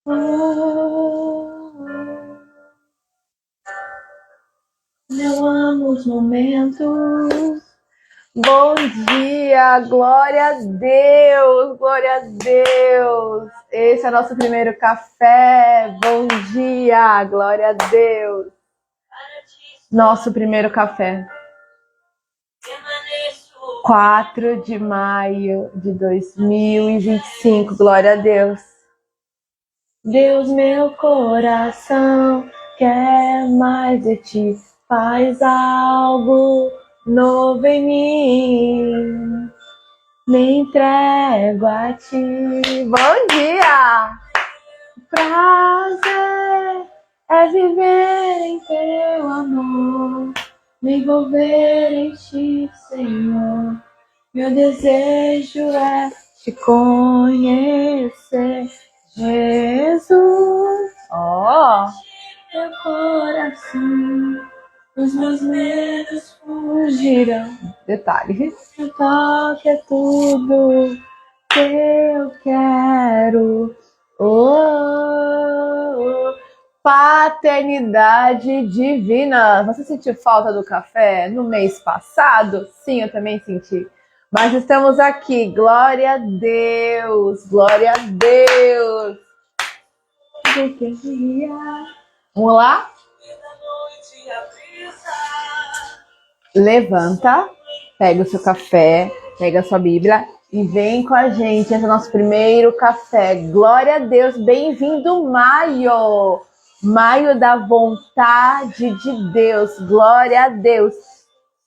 Eu amo os momentos. Bom dia, glória a Deus, glória a Deus. Esse é o nosso primeiro café. Bom dia, glória a Deus. Nosso primeiro café. 4 de maio de 2025, glória a Deus. Deus, meu coração quer mais de ti, faz algo novo em mim, me entrego a ti. Bom dia! Prazer é viver em teu amor, me envolver em ti, Senhor. Meu desejo é te conhecer, Jesus. Meu coração, os meus medos fugirão. Detalhe. O toque é tudo que eu quero. Paternidade divina. Você sentiu falta do café no mês passado? Sim, eu também senti. Mas estamos aqui. Glória a Deus. Glória a Deus. Vamos lá? Levanta, pega o seu café, pega a sua Bíblia e vem com a gente. Esse é o nosso primeiro café. Glória a Deus, bem-vindo maio. Maio da vontade de Deus. Glória a Deus.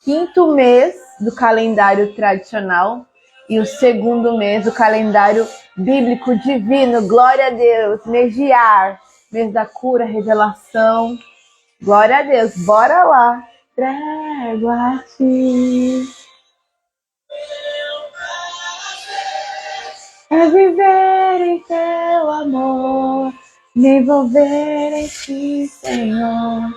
5º mês do calendário tradicional e o 2º mês do calendário bíblico divino. Glória a Deus. Megiar, mês da cura, revelação. Glória a Deus. Bora lá. Entrego a ti. É viver em teu amor, me envolver em ti, Senhor.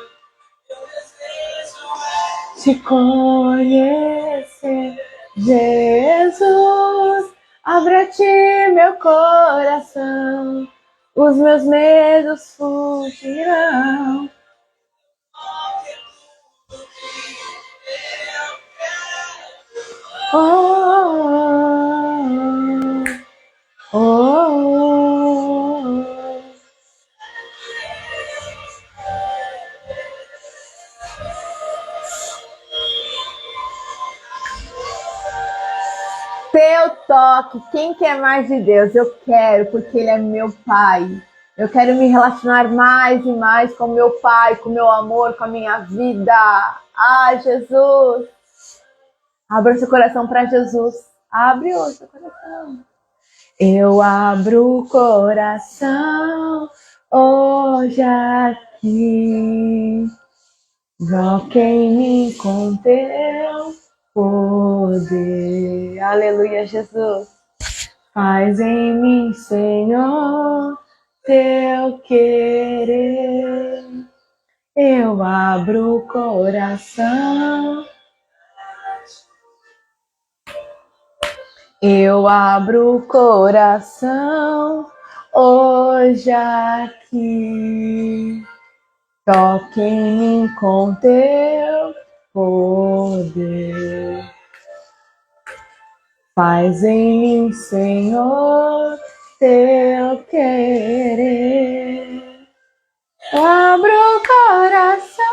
Te conhecer, Jesus. Abre a ti meu coração, os meus medos fugirão. Teu toque, quem quer mais de Deus? Eu quero, porque Ele é meu Pai. Eu quero me relacionar mais e mais com meu Pai, com meu amor, com a minha vida. Jesus! Abra seu coração para Jesus. Abre o seu coração. Eu abro o coração hoje aqui. Toque em mim com teu poder. Aleluia, Jesus. Faz em mim, Senhor, teu querer. Eu abro o coração. Eu abro o coração hoje aqui. Toque em mim com teu poder. Faz em mim, Senhor, teu querer. Eu abro o coração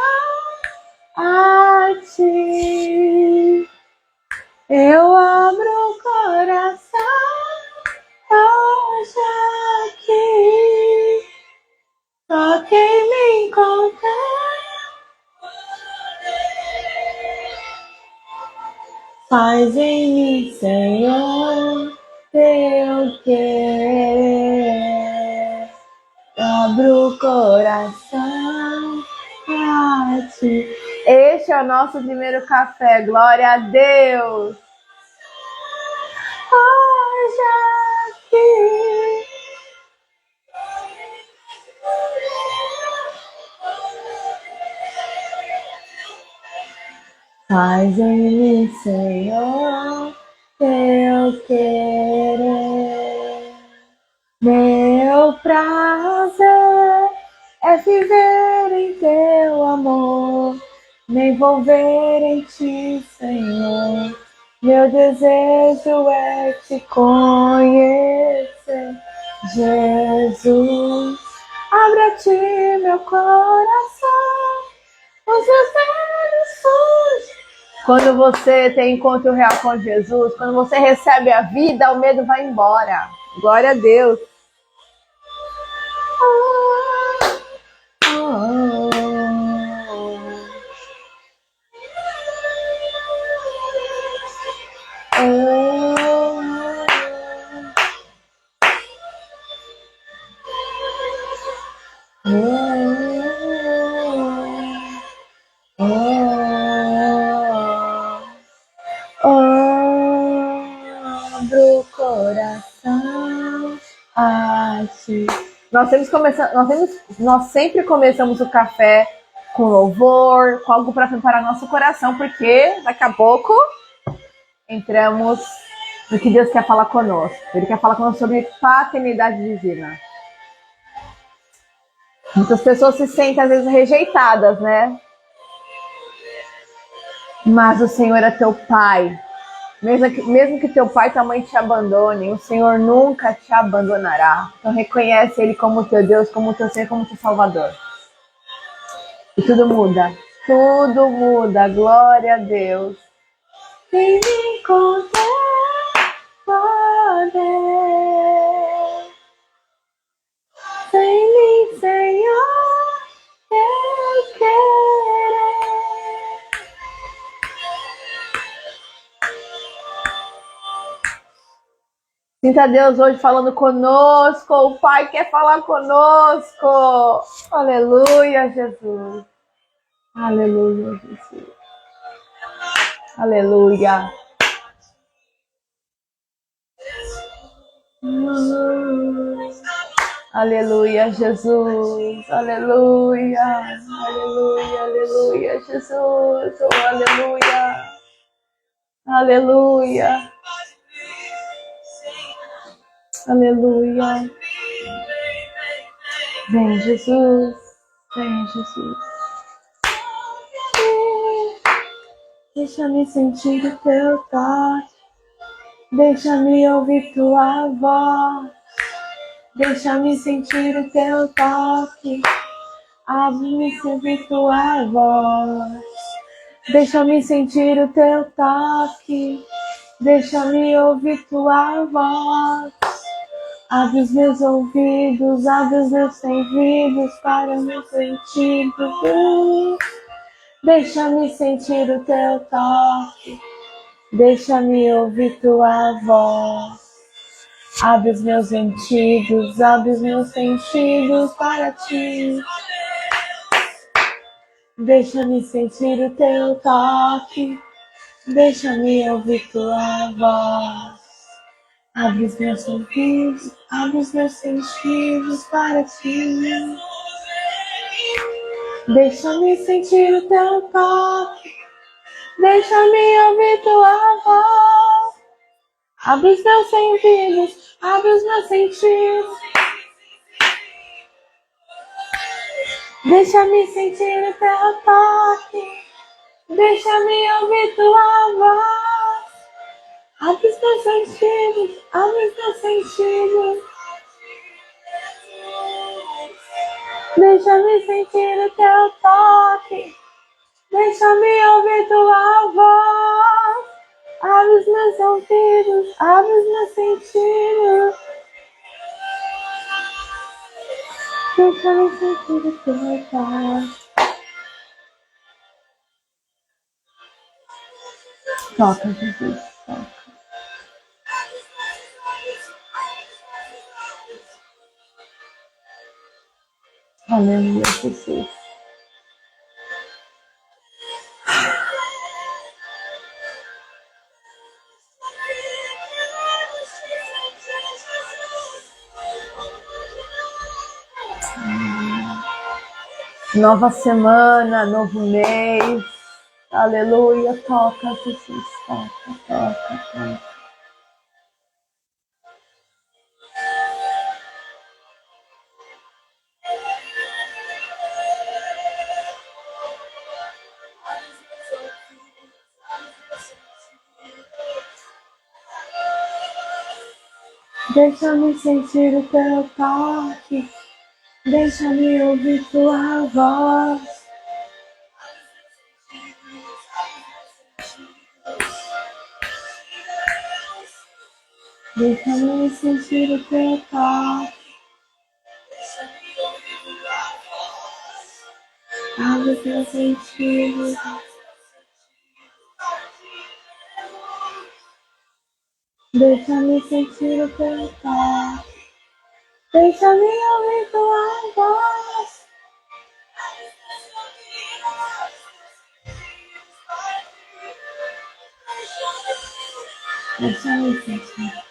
a ti. Eu abro o coração hoje aqui. Toque em mim com teu poder. Faz em mim, Senhor, teu querer. Abro o coração a ti. Este é o nosso primeiro café. Glória a Deus. Hoje aqui. Faz em mim, Senhor, teu querer. Meu prazer é viver em teu amor, me envolver em ti, Senhor. Meu desejo é te conhecer, Jesus. Abre a ti meu coração, os meus olhos surgem. Quando você tem encontro real com Jesus, quando você recebe a vida, o medo vai embora. Glória a Deus. Abro o coração a ti. Nós sempre começamos o café com louvor, com algo para preparar nosso coração, porque daqui a pouco entramos no que Deus quer falar conosco. Ele quer falar conosco sobre paternidade divina. Muitas pessoas se sentem às vezes rejeitadas, né? Mas o Senhor é teu pai. Mesmo que teu pai e tua mãe te abandonem, o Senhor nunca te abandonará. Então reconhece Ele como teu Deus, como teu Senhor, como teu Salvador. E tudo muda. Tudo muda. Glória a Deus. Vem me encontrar, poder. Sem mim, Senhor, eu quero. Sinta Deus hoje falando conosco. O Pai quer falar conosco. Aleluia, Jesus. Aleluia, Jesus. Aleluia. Aleluia, Jesus. Aleluia. Aleluia, aleluia, Jesus. Oh, aleluia. Aleluia. Aleluia. Vem, Jesus. Vem, Jesus. Deixa-me sentir o teu toque. Deixa-me ouvir tua voz. Deixa-me sentir o teu toque. Abre-me ouvir tua voz. Deixa-me sentir o teu toque. Deixa-me ouvir tua voz. Abre os meus ouvidos, abre os meus sentidos para me sentir tudo. Deixa-me sentir o teu toque. Deixa-me ouvir tua voz. Abre os meus sentidos, abre os meus sentidos para ti. Deixa-me sentir o teu toque. Deixa-me ouvir tua voz. Abre os meus ouvidos, abre os meus sentidos para ti. Deixa-me sentir o teu toque. Deixa-me ouvir tua voz. Abre os meus sentidos, abre os meus sentidos. Deixa-me sentir o teu toque. Deixa-me ouvir tua voz. Abre os meus sentidos, abre os meus sentidos. Deixa-me sentir o teu toque. Deixa-me ouvir tua voz. Abre os meus ouvidos, abre os meus sentidos. Deixa-me sentir o teu toque. Toca, Jesus, toca. Aleluia, Jesus. Nova semana, novo mês. Aleluia, toca, Jesus, toca, toca, toca. Deixa-me sentir o teu toque. Deixa-me ouvir tua voz. Deixa-me sentir o teu toque. Abre o teu sentido. Deixa-me sentir o teu toque. Deixa-me ouvir tua voz. Deixa-me sentir.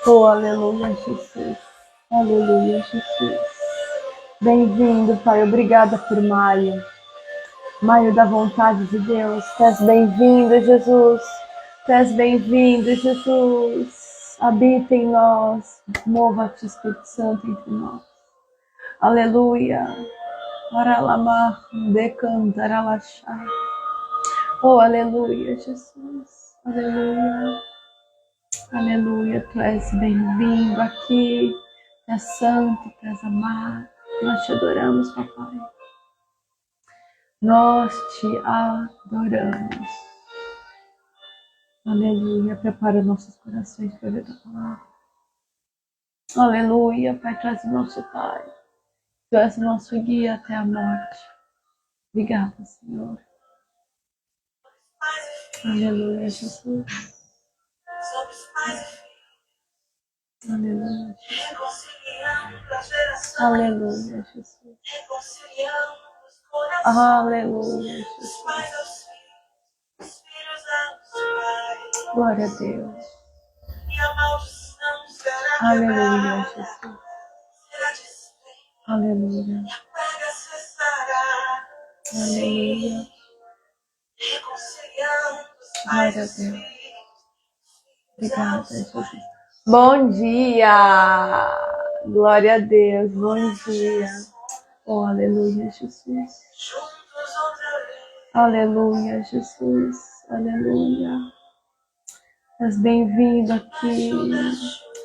Oh, aleluia, Jesus. Aleluia, Jesus. Bem-vindo, Pai. Obrigada por Maio. Maio da vontade de Deus. Tu és bem-vindo, Jesus. Tu és bem-vindo, Jesus. Habita em nós. Mova-te, Espírito Santo, entre nós. Aleluia. Aralamar, decantaralachá. Oh, aleluia, Jesus. Aleluia. Aleluia. Tu és bem-vindo aqui. Tu és santo, tu és amado. Nós te adoramos, papai. Nós te adoramos. Aleluia. Prepara nossos corações para ver a palavra. Aleluia. Pai, traz o nosso Pai. Tu és o nosso guia até a morte. Obrigada, Senhor. Aleluia, Jesus. Aleluia, Jesus. Aleluia, Jesus. Aleluia, Jesus. Glória a Deus. Aleluia, Jesus. Aleluia. Aleluia. Glória a Deus. Obrigada, Jesus. Bom dia! Glória a Deus. Bom dia. Oh, aleluia, Jesus. Aleluia, Jesus. Aleluia. És bem-vindo aqui.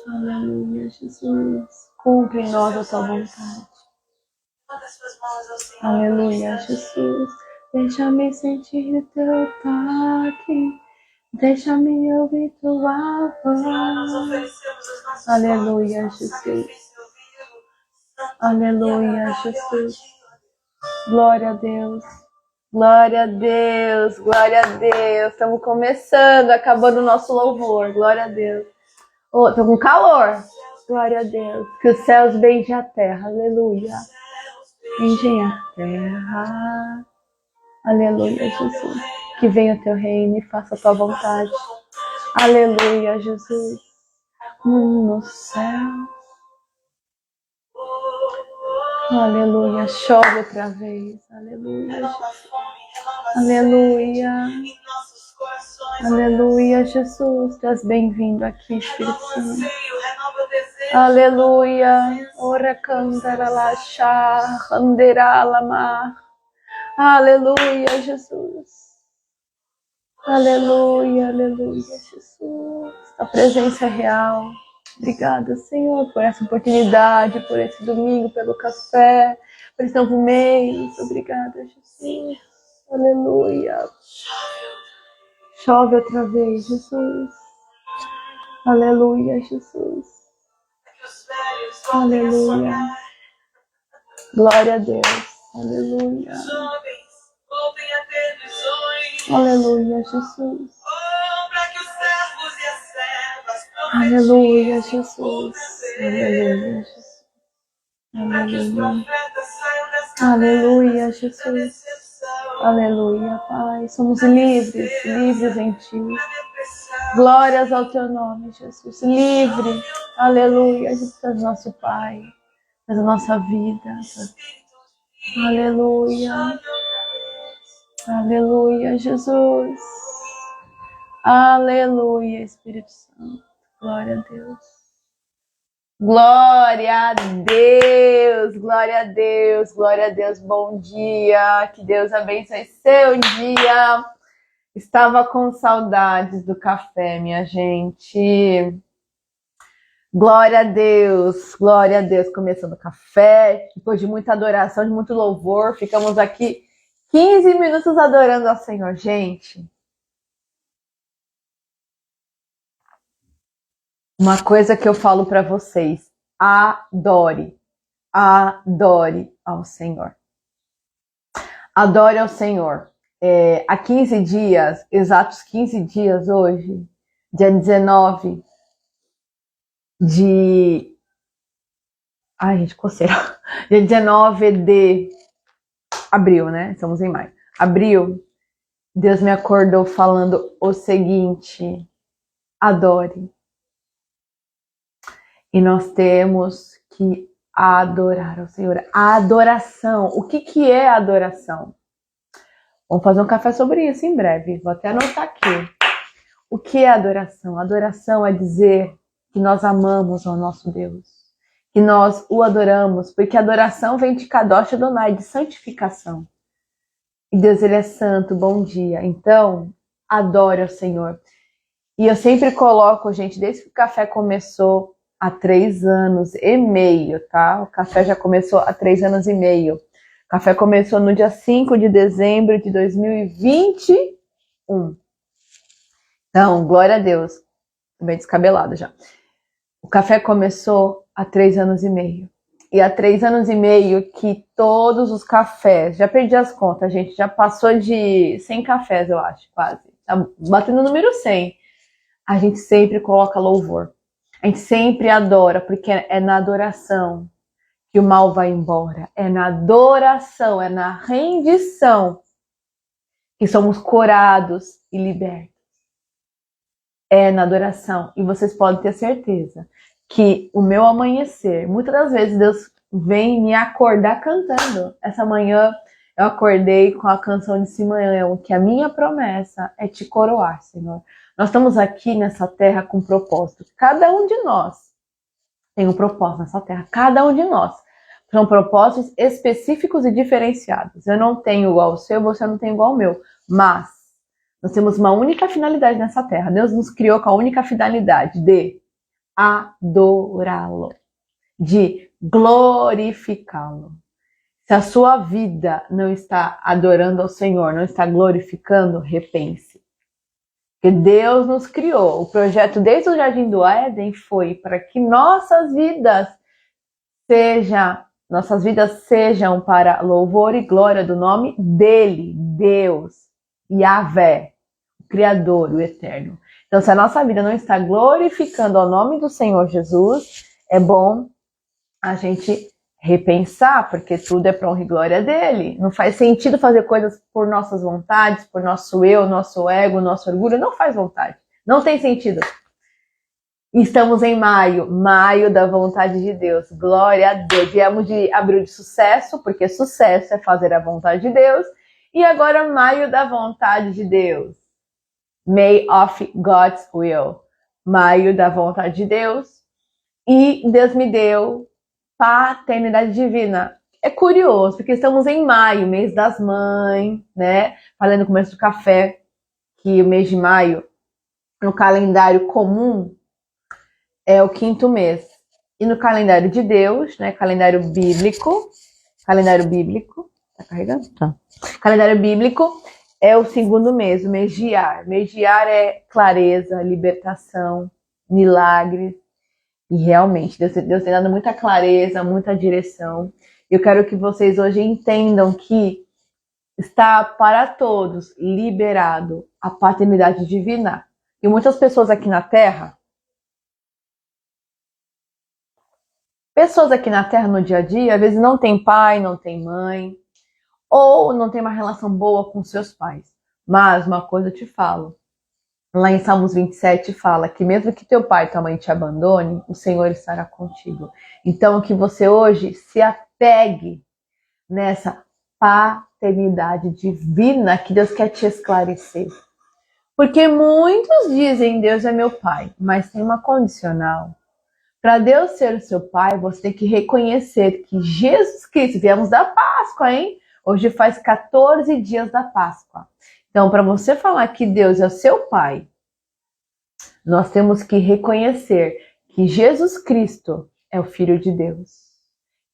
Aleluia, Jesus. Cumpre em nós a tua vontade. Aleluia, Jesus. Deixa-me sentir o teu toque. Deixa-me ouvir tua voz. Aleluia, Jesus. Aleluia, Jesus. Glória a Deus. Glória a Deus. Glória a Deus. Estamos começando, acabando o nosso louvor. Glória a Deus. Oh, tô com calor. Glória a Deus. Que os céus beijem a terra. Aleluia. Beijem a terra. Aleluia, Jesus. Que venha o teu reino e faça a tua vontade. Aleluia, Jesus. No céu. Aleluia. Chove outra vez. Aleluia, Jesus. Aleluia. Aleluia, Jesus. Tu és bem-vindo aqui, Espírito Santo. Aleluia. Ora cantara la chá, andera la mar. Aleluia, Jesus. Aleluia, aleluia, Jesus. A presença é real. Obrigada, Senhor, por essa oportunidade, por esse domingo, pelo café, por esse novo mês. Obrigada, Jesus. Aleluia. Chove outra vez, Jesus. Aleluia, Jesus. Aleluia. Glória a Deus. Aleluia. Aleluia, Jesus. Aleluia, Jesus. Aleluia, Jesus. Aleluia. Aleluia, Jesus. Aleluia, Pai. Somos livres, livres em Ti. Glórias ao Teu nome, Jesus. Livre. Aleluia. Jesus é nosso Pai. É a nossa vida. Aleluia. Aleluia, Jesus. Aleluia, Espírito Santo. Glória a Deus. Glória a Deus, glória a Deus, glória a Deus. Bom dia, que Deus abençoe seu dia. Estava com saudades do café, minha gente. Glória a Deus, glória a Deus. Começando o café, depois de muita adoração, de muito louvor, ficamos aqui 15 minutos adorando ao Senhor, gente. Uma coisa que eu falo para vocês, adore ao Senhor. Adore ao Senhor. Há 15 dias, exatos 15 dias hoje, dia 19 de... Ai, gente, coceira. Dia 19 de abril, né? Estamos em maio. Abril, Deus me acordou falando o seguinte: adore. E nós temos que adorar ao Senhor. A adoração. O que é adoração? Vamos fazer um café sobre isso em breve. Vou até anotar aqui. O que é adoração? Adoração é dizer que nós amamos ao nosso Deus. Que nós o adoramos. Porque adoração vem de Kadosh Adonai, de santificação. E Deus, Ele é santo. Bom dia. Então, adore ao Senhor. E eu sempre coloco, gente, desde que o café começou, há 3 anos e meio, tá? O café já começou há 3 anos e meio. O café começou no dia 5 de dezembro de 2021. Então, glória a Deus. Tô bem descabelada já. O café começou há 3 anos e meio. E há 3 anos e meio que todos os cafés, já perdi as contas, gente, já passou de 100 cafés, eu acho, quase. Tá batendo o número 100. A gente sempre coloca louvor. A gente sempre adora, porque é na adoração que o mal vai embora. É na adoração, é na rendição que somos curados e libertos. É na adoração. E vocês podem ter certeza que o meu amanhecer, muitas das vezes Deus vem me acordar cantando. Essa manhã eu acordei com a canção de Simeão, que a minha promessa é te coroar, Senhor. Nós estamos aqui nessa terra com propósito. Cada um de nós tem um propósito nessa terra. Cada um de nós. São propósitos específicos e diferenciados. Eu não tenho igual ao seu, você não tem igual ao meu. Mas nós temos uma única finalidade nessa terra. Deus nos criou com a única finalidade de adorá-lo, de glorificá-lo. Se a sua vida não está adorando ao Senhor, não está glorificando, repense. Porque Deus nos criou. O projeto desde o Jardim do Éden foi para que nossas vidas sejam para louvor e glória do nome dele, Deus, Yahvé, o Criador, o Eterno. Então, se a nossa vida não está glorificando ao nome do Senhor Jesus, é bom a gente repensar, porque tudo é para honra e glória dele. Não faz sentido fazer coisas por nossas vontades, por nosso eu, nosso ego, nosso orgulho. Não faz vontade. Não tem sentido. Estamos em maio da vontade de Deus. Glória a Deus. Viemos de abril de sucesso, porque sucesso é fazer a vontade de Deus. E agora maio da vontade de Deus. May of God's will. Maio da vontade de Deus. E Deus me deu paternidade divina. É curioso, porque estamos em maio, mês das mães, né? Falei no começo do café que o mês de maio, no calendário comum, é o 5º mês. E no calendário de Deus, né? Calendário bíblico, tá carregando? Tá. Calendário bíblico é o 2º mês, o mês de Ar. O mês de Ar é clareza, libertação, milagres. E realmente, Deus tem dado muita clareza, muita direção. Eu quero que vocês hoje entendam que está para todos liberado a paternidade divina. E muitas pessoas aqui na Terra no dia a dia, às vezes não tem pai, não tem mãe, ou não tem uma relação boa com seus pais. Mas uma coisa eu te falo, lá em Salmos 27 fala que mesmo que teu pai e tua mãe te abandone, o Senhor estará contigo. Então que você hoje se apegue nessa paternidade divina que Deus quer te esclarecer. Porque muitos dizem Deus é meu pai, mas tem uma condicional. Para Deus ser o seu pai, você tem que reconhecer que Jesus Cristo, viemos da Páscoa, hein? Hoje faz 14 dias da Páscoa. Então, para você falar que Deus é o seu pai, nós temos que reconhecer que Jesus Cristo é o Filho de Deus,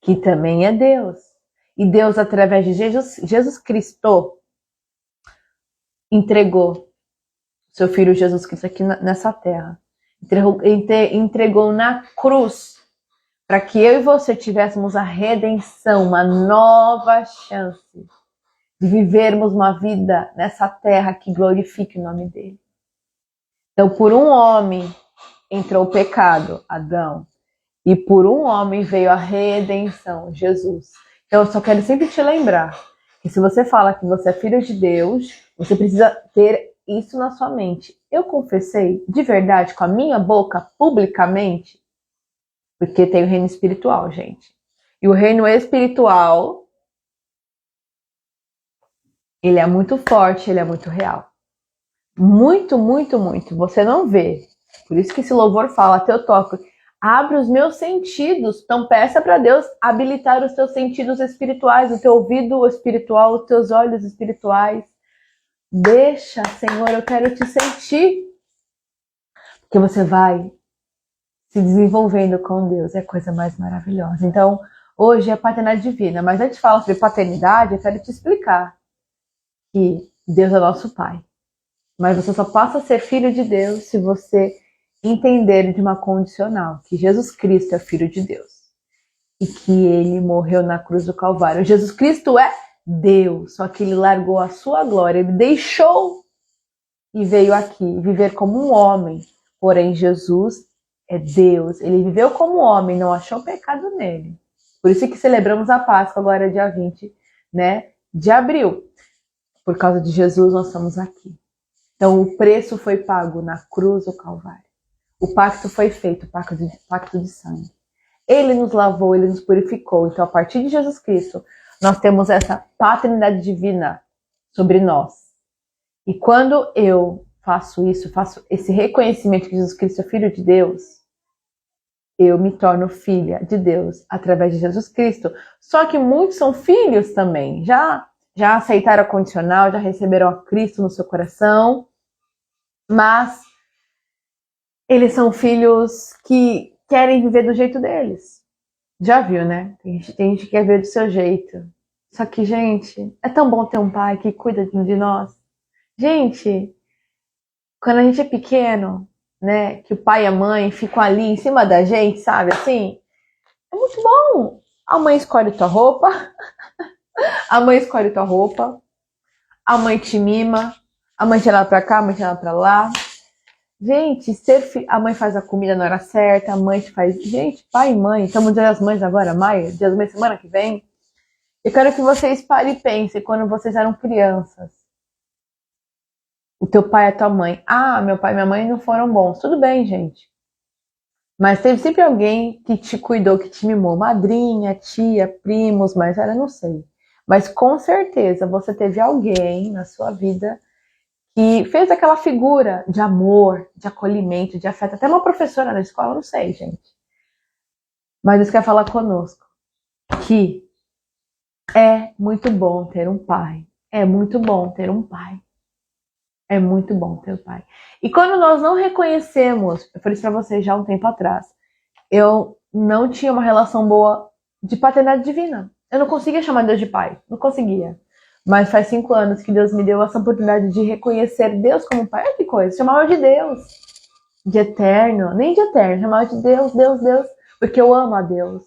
que também é Deus. E Deus, através de Jesus Cristo, entregou seu Filho Jesus Cristo aqui nessa terra. Entregou na cruz para que eu e você tivéssemos a redenção, uma nova chance de vivermos uma vida nessa terra que glorifique o nome dele. Então, por um homem entrou o pecado, Adão, e por um homem veio a redenção, Jesus. Então, eu só quero sempre te lembrar que se você fala que você é filho de Deus, você precisa ter isso na sua mente. Eu confessei de verdade com a minha boca, publicamente, porque tem o reino espiritual, gente. E o reino espiritual, ele é muito forte, ele é muito real. Muito, muito, muito. Você não vê. Por isso que esse louvor fala, teu toque, abre os meus sentidos. Então peça para Deus habilitar os teus sentidos espirituais, o teu ouvido espiritual, os teus olhos espirituais. Deixa, Senhor, eu quero te sentir. Porque você vai se desenvolvendo com Deus. É a coisa mais maravilhosa. Então, hoje é a paternidade divina. Mas antes de falar sobre paternidade, eu quero te explicar que Deus é nosso Pai. Mas você só passa a ser filho de Deus se você entender de uma condicional, que Jesus Cristo é filho de Deus e que ele morreu na cruz do Calvário. Jesus Cristo é Deus, só que ele largou a sua glória, ele deixou e veio aqui viver como um homem. Porém, Jesus é Deus, ele viveu como homem, não achou pecado nele. Por isso que celebramos a Páscoa agora, dia 20, de abril. Por causa de Jesus, nós estamos aqui. Então, o preço foi pago na cruz do Calvário. O pacto foi feito, o pacto de sangue. Ele nos lavou, ele nos purificou. Então, a partir de Jesus Cristo, nós temos essa paternidade divina sobre nós. E quando eu faço isso, faço esse reconhecimento que Jesus Cristo é Filho de Deus, eu me torno filha de Deus através de Jesus Cristo. Só que muitos são filhos também. Já aceitaram a condicional, já receberam a Cristo no seu coração, mas eles são filhos que querem viver do jeito deles. Já viu, né? Tem gente que quer ver do seu jeito. Só que, gente, é tão bom ter um pai que cuida de nós. Gente, quando a gente é pequeno, né, que o pai e a mãe ficam ali em cima da gente, sabe, assim, é muito bom. A mãe escolhe tua roupa, a mãe escolhe tua roupa, a mãe te mima, a mãe te leva pra cá, a mãe te leva pra lá. Gente, a mãe faz a comida na hora certa, a mãe te faz... Gente, pai e mãe, estamos no Dia das Mães agora, maio, Dia das Mães semana que vem. Eu quero que vocês parem e pensem quando vocês eram crianças. O teu pai e a tua mãe. Ah, meu pai e minha mãe não foram bons. Tudo bem, gente. Mas teve sempre alguém que te cuidou, que te mimou. Madrinha, tia, primos, mas eu não sei. Mas com certeza você teve alguém na sua vida que fez aquela figura de amor, de acolhimento, de afeto. Até uma professora na escola, não sei, gente. Mas isso quer falar conosco. Que é muito bom ter um pai. É muito bom ter um pai. É muito bom ter um pai. E quando nós não reconhecemos, eu falei isso pra vocês já há um tempo atrás, eu não tinha uma relação boa de paternidade divina. Eu não conseguia chamar Deus de pai. Não conseguia. Mas faz 5 anos que Deus me deu essa oportunidade de reconhecer Deus como pai. Olha que coisa, chamava de Deus. De eterno, nem de eterno, chamava de Deus, Deus, Deus. Porque eu amo a Deus.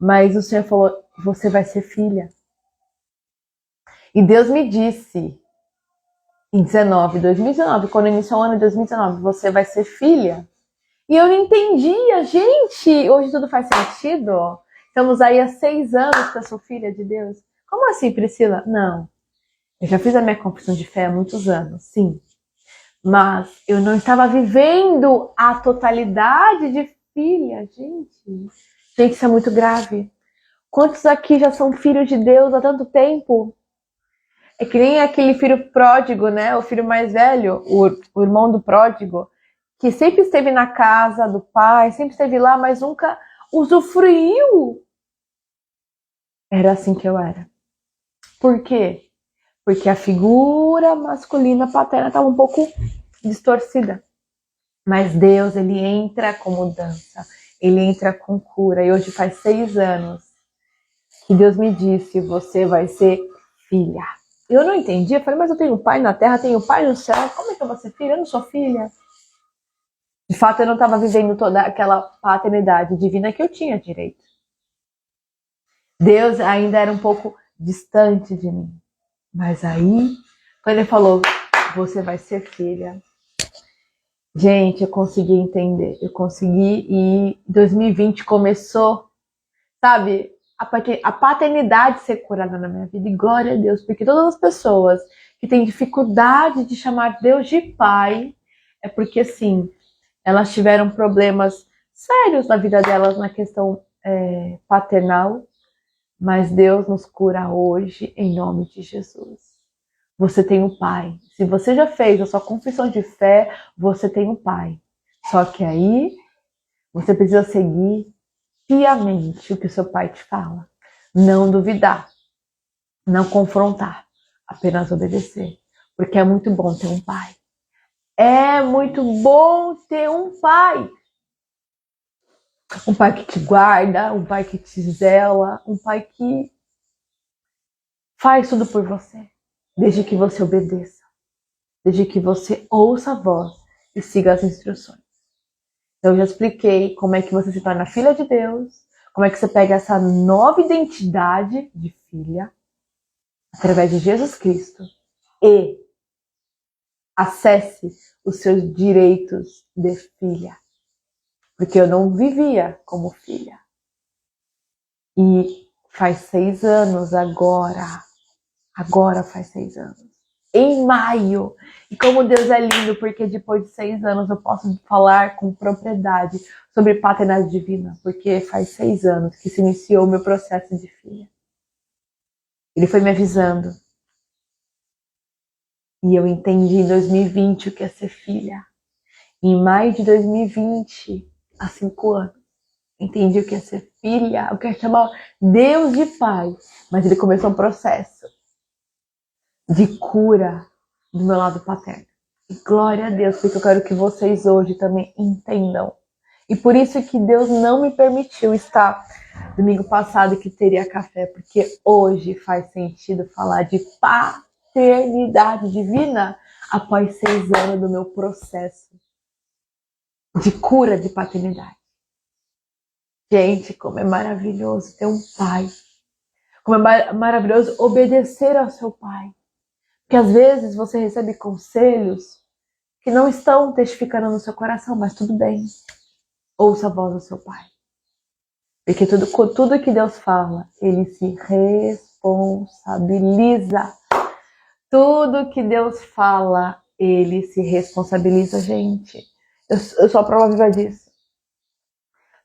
Mas o Senhor falou, você vai ser filha. E Deus me disse, em 2019, quando iniciou o ano de 2019, você vai ser filha. E eu não entendia, gente, hoje tudo faz sentido. Estamos aí há 6 anos que eu sou filha de Deus. Como assim, Priscila? Não. Eu já fiz a minha confissão de fé há muitos anos, sim. Mas eu não estava vivendo a totalidade de filha, gente. Gente, isso é muito grave. Quantos aqui já são filhos de Deus há tanto tempo? É que nem aquele filho pródigo, né? O filho mais velho, o irmão do pródigo, que sempre esteve na casa do pai, sempre esteve lá, mas nunca usufruiu. Era assim que eu era. Por quê? Porque a figura masculina paterna estava um pouco distorcida. Mas Deus, ele entra com mudança, ele entra com cura. E hoje faz 6 anos que Deus me disse, você vai ser filha. Eu não entendi, eu falei, mas eu tenho pai na terra, tenho pai no céu, como é que eu vou ser filha? Eu não sou filha. De fato, eu não estava vivendo toda aquela paternidade divina que eu tinha direito. Deus ainda era um pouco distante de mim. Mas aí, quando ele falou, você vai ser filha, gente, eu consegui entender. Eu consegui e 2020 começou, sabe, a paternidade ser curada na minha vida. E glória a Deus, porque todas as pessoas que têm dificuldade de chamar Deus de pai, é porque, assim, elas tiveram problemas sérios na vida delas na questão paternal, mas Deus nos cura hoje em nome de Jesus. Você tem um pai. Se você já fez a sua confissão de fé, você tem um pai. Só que aí você precisa seguir piamente o que o seu pai te fala. Não duvidar, não confrontar, apenas obedecer. Porque é muito bom ter um pai. É muito bom ter um pai. Um pai que te guarda, um pai que te zela, um pai que faz tudo por você. Desde que você obedeça. Desde que você ouça a voz e siga as instruções. Então, eu já expliquei como é que você se torna filha de Deus, como é que você pega essa nova identidade de filha, através de Jesus Cristo, e acesse os seus direitos de filha. Porque eu não vivia como filha. E faz 6 anos agora. Agora faz 6 anos. Em maio. E como Deus é lindo, porque depois de 6 anos eu posso falar com propriedade sobre paternidade divina, porque faz 6 anos que se iniciou o meu processo de filha. Ele foi me avisando. E eu entendi em 2020 o que é ser filha. Em maio de 2020, há 5 anos, entendi o que é ser filha, o que é chamar Deus de pai. Mas ele começou um processo de cura do meu lado paterno. E glória a Deus, porque eu quero que vocês hoje também entendam. E por isso que Deus não me permitiu estar domingo passado que teria café, porque hoje faz sentido falar de paternidade divina após 6 anos do meu processo de cura de paternidade. Gente, como é maravilhoso ter um pai. Como é maravilhoso obedecer ao seu pai. Porque às vezes você recebe conselhos que não estão testificando no seu coração, mas tudo bem. Ouça a voz do seu pai. Porque tudo que Deus fala, ele se responsabiliza. Tudo que Deus fala, ele se responsabiliza, gente. Eu sou a prova viva disso.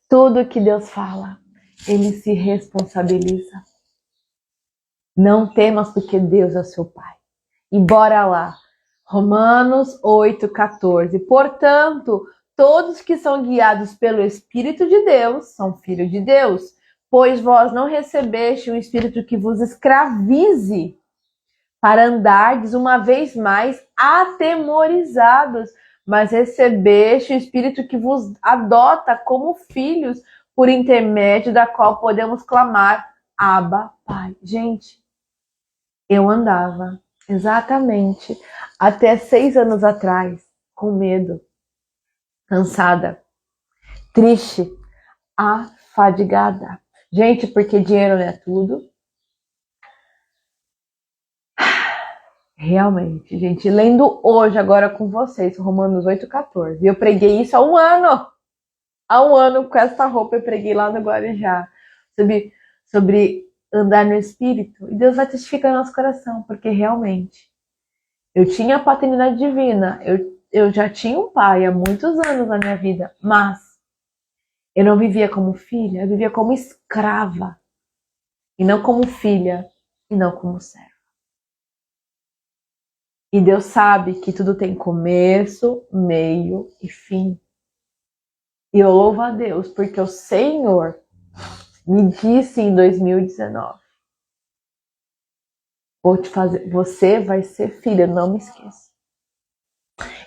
Tudo que Deus fala, ele se responsabiliza. Não temas porque Deus é o seu pai. E bora lá. Romanos 8,14. Portanto, todos que são guiados pelo Espírito de Deus são filhos de Deus, pois vós não recebeste um espírito que vos escravize para andardes uma vez mais atemorizados, mas recebeste o espírito que vos adota como filhos, por intermédio da qual podemos clamar, Abba, Pai. Gente, eu andava exatamente até 6 anos atrás, com medo, cansada, triste, afadigada. Gente, porque dinheiro não é tudo. Realmente, gente, lendo hoje agora com vocês, Romanos 8,14. E eu preguei isso há um ano. Há um ano com essa roupa eu preguei lá no Guarujá. Sobre andar no Espírito, e Deus vai testificar no nosso coração, porque realmente eu tinha a paternidade divina, eu já tinha um pai há muitos anos na minha vida, mas eu não vivia como filha, eu vivia como escrava, e não como filha, e não como serva. E Deus sabe que tudo tem começo, meio e fim. E eu louvo a Deus, porque o Senhor me disse em 2019, vou te fazer, você vai ser filha, não me esqueça.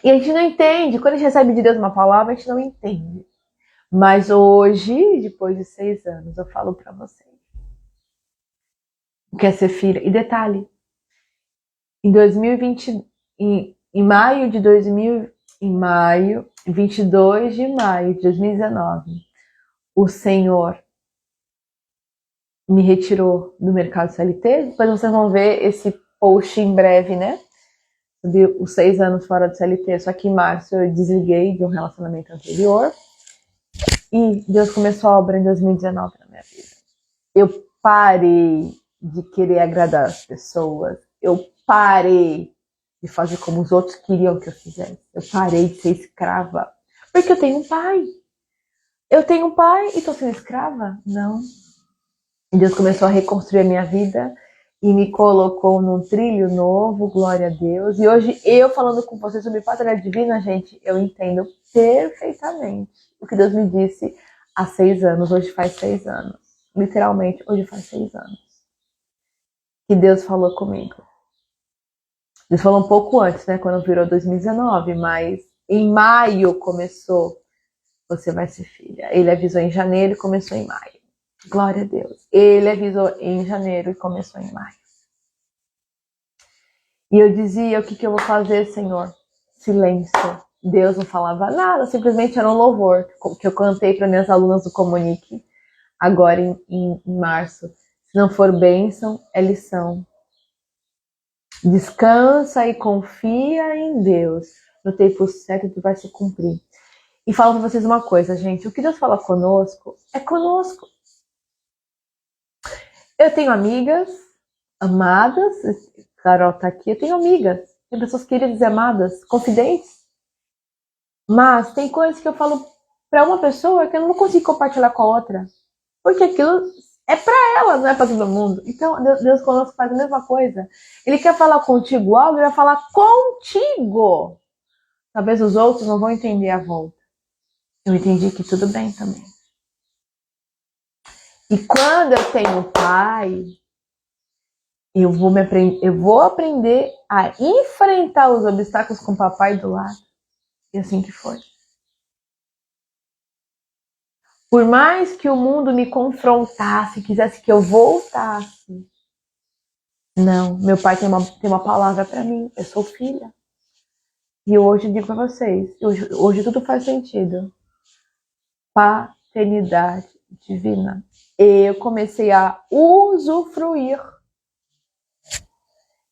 E a gente não entende, quando a gente recebe de Deus uma palavra, a gente não entende. Mas hoje, depois de 6 anos, eu falo pra vocês. Quer ser filha? E detalhe, em 2020, em maio de 2000, em maio, 22 de maio de 2019, o Senhor me retirou do mercado CLT. Depois vocês vão ver esse post em breve, né? Sobre os 6 anos fora do CLT. Só que em março eu desliguei de um relacionamento anterior. E Deus começou a obra em 2019 na minha vida. Eu parei de querer agradar as pessoas. Eu parei de fazer como os outros queriam que eu fizesse. Eu parei de ser escrava. Porque eu tenho um pai. Eu tenho um pai e tô sendo escrava? Não. E Deus começou a reconstruir a minha vida e me colocou num trilho novo, glória a Deus. E hoje eu falando com vocês sobre paternidade divina, gente, eu entendo perfeitamente o que Deus me disse há 6 anos. Hoje faz 6 anos. Literalmente, hoje faz 6 anos. Que Deus falou comigo. Deus falou um pouco antes, né? Quando virou 2019, mas em maio começou. Você vai ser filha. Ele avisou em janeiro e começou em maio. Glória a Deus. Ele avisou em janeiro e começou em maio. E eu dizia, o que eu vou fazer, Senhor? Silêncio. Deus não falava nada, simplesmente era um louvor que eu cantei para minhas alunas do Comunique, agora em março. Se não for bênção, é lição. Descansa e confia em Deus. No tempo certo, tu vai se cumprir. E falo para vocês uma coisa, gente. O que Deus fala conosco é conosco. Eu tenho amigas amadas, Carol tá aqui, eu tenho amigas, tem pessoas queridas e amadas, confidentes, mas tem coisas que eu falo pra uma pessoa que eu não consigo compartilhar com a outra, porque aquilo é pra ela, não é pra todo mundo. Então Deus conosco faz a mesma coisa. Ele quer falar contigo algo, ele vai falar contigo. Talvez os outros não vão entender a volta. Eu entendi que tudo bem também. E quando eu tenho pai, eu vou aprender a enfrentar os obstáculos com o papai do lado. E assim que foi. Por mais que o mundo me confrontasse, quisesse que eu voltasse, não, meu pai tem uma palavra para mim, eu sou filha. E hoje digo para vocês, hoje tudo faz sentido. Paternidade divina. Eu comecei a usufruir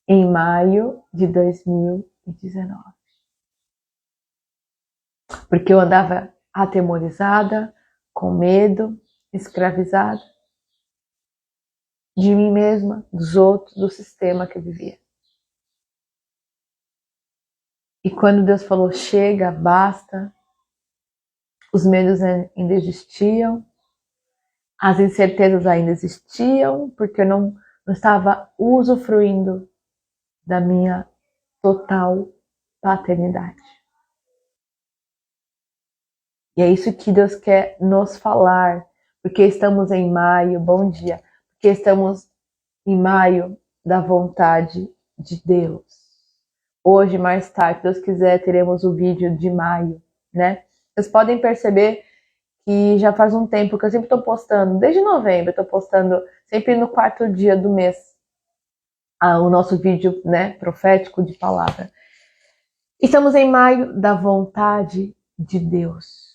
em maio de 2019. Porque eu andava atemorizada, com medo, escravizada de mim mesma, dos outros, do sistema que eu vivia. E quando Deus falou, chega, basta, os medos ainda existiam, as incertezas ainda existiam, porque eu não estava usufruindo da minha total paternidade. E é isso que Deus quer nos falar, porque estamos em maio, bom dia, porque estamos em maio da vontade de Deus. Hoje, mais tarde, se Deus quiser, teremos o vídeo de maio, né? Vocês podem perceber que já faz um tempo que eu sempre estou postando, desde novembro, eu estou postando sempre no 4º dia do mês o nosso vídeo, né, profético de palavra. Estamos em maio da vontade de Deus.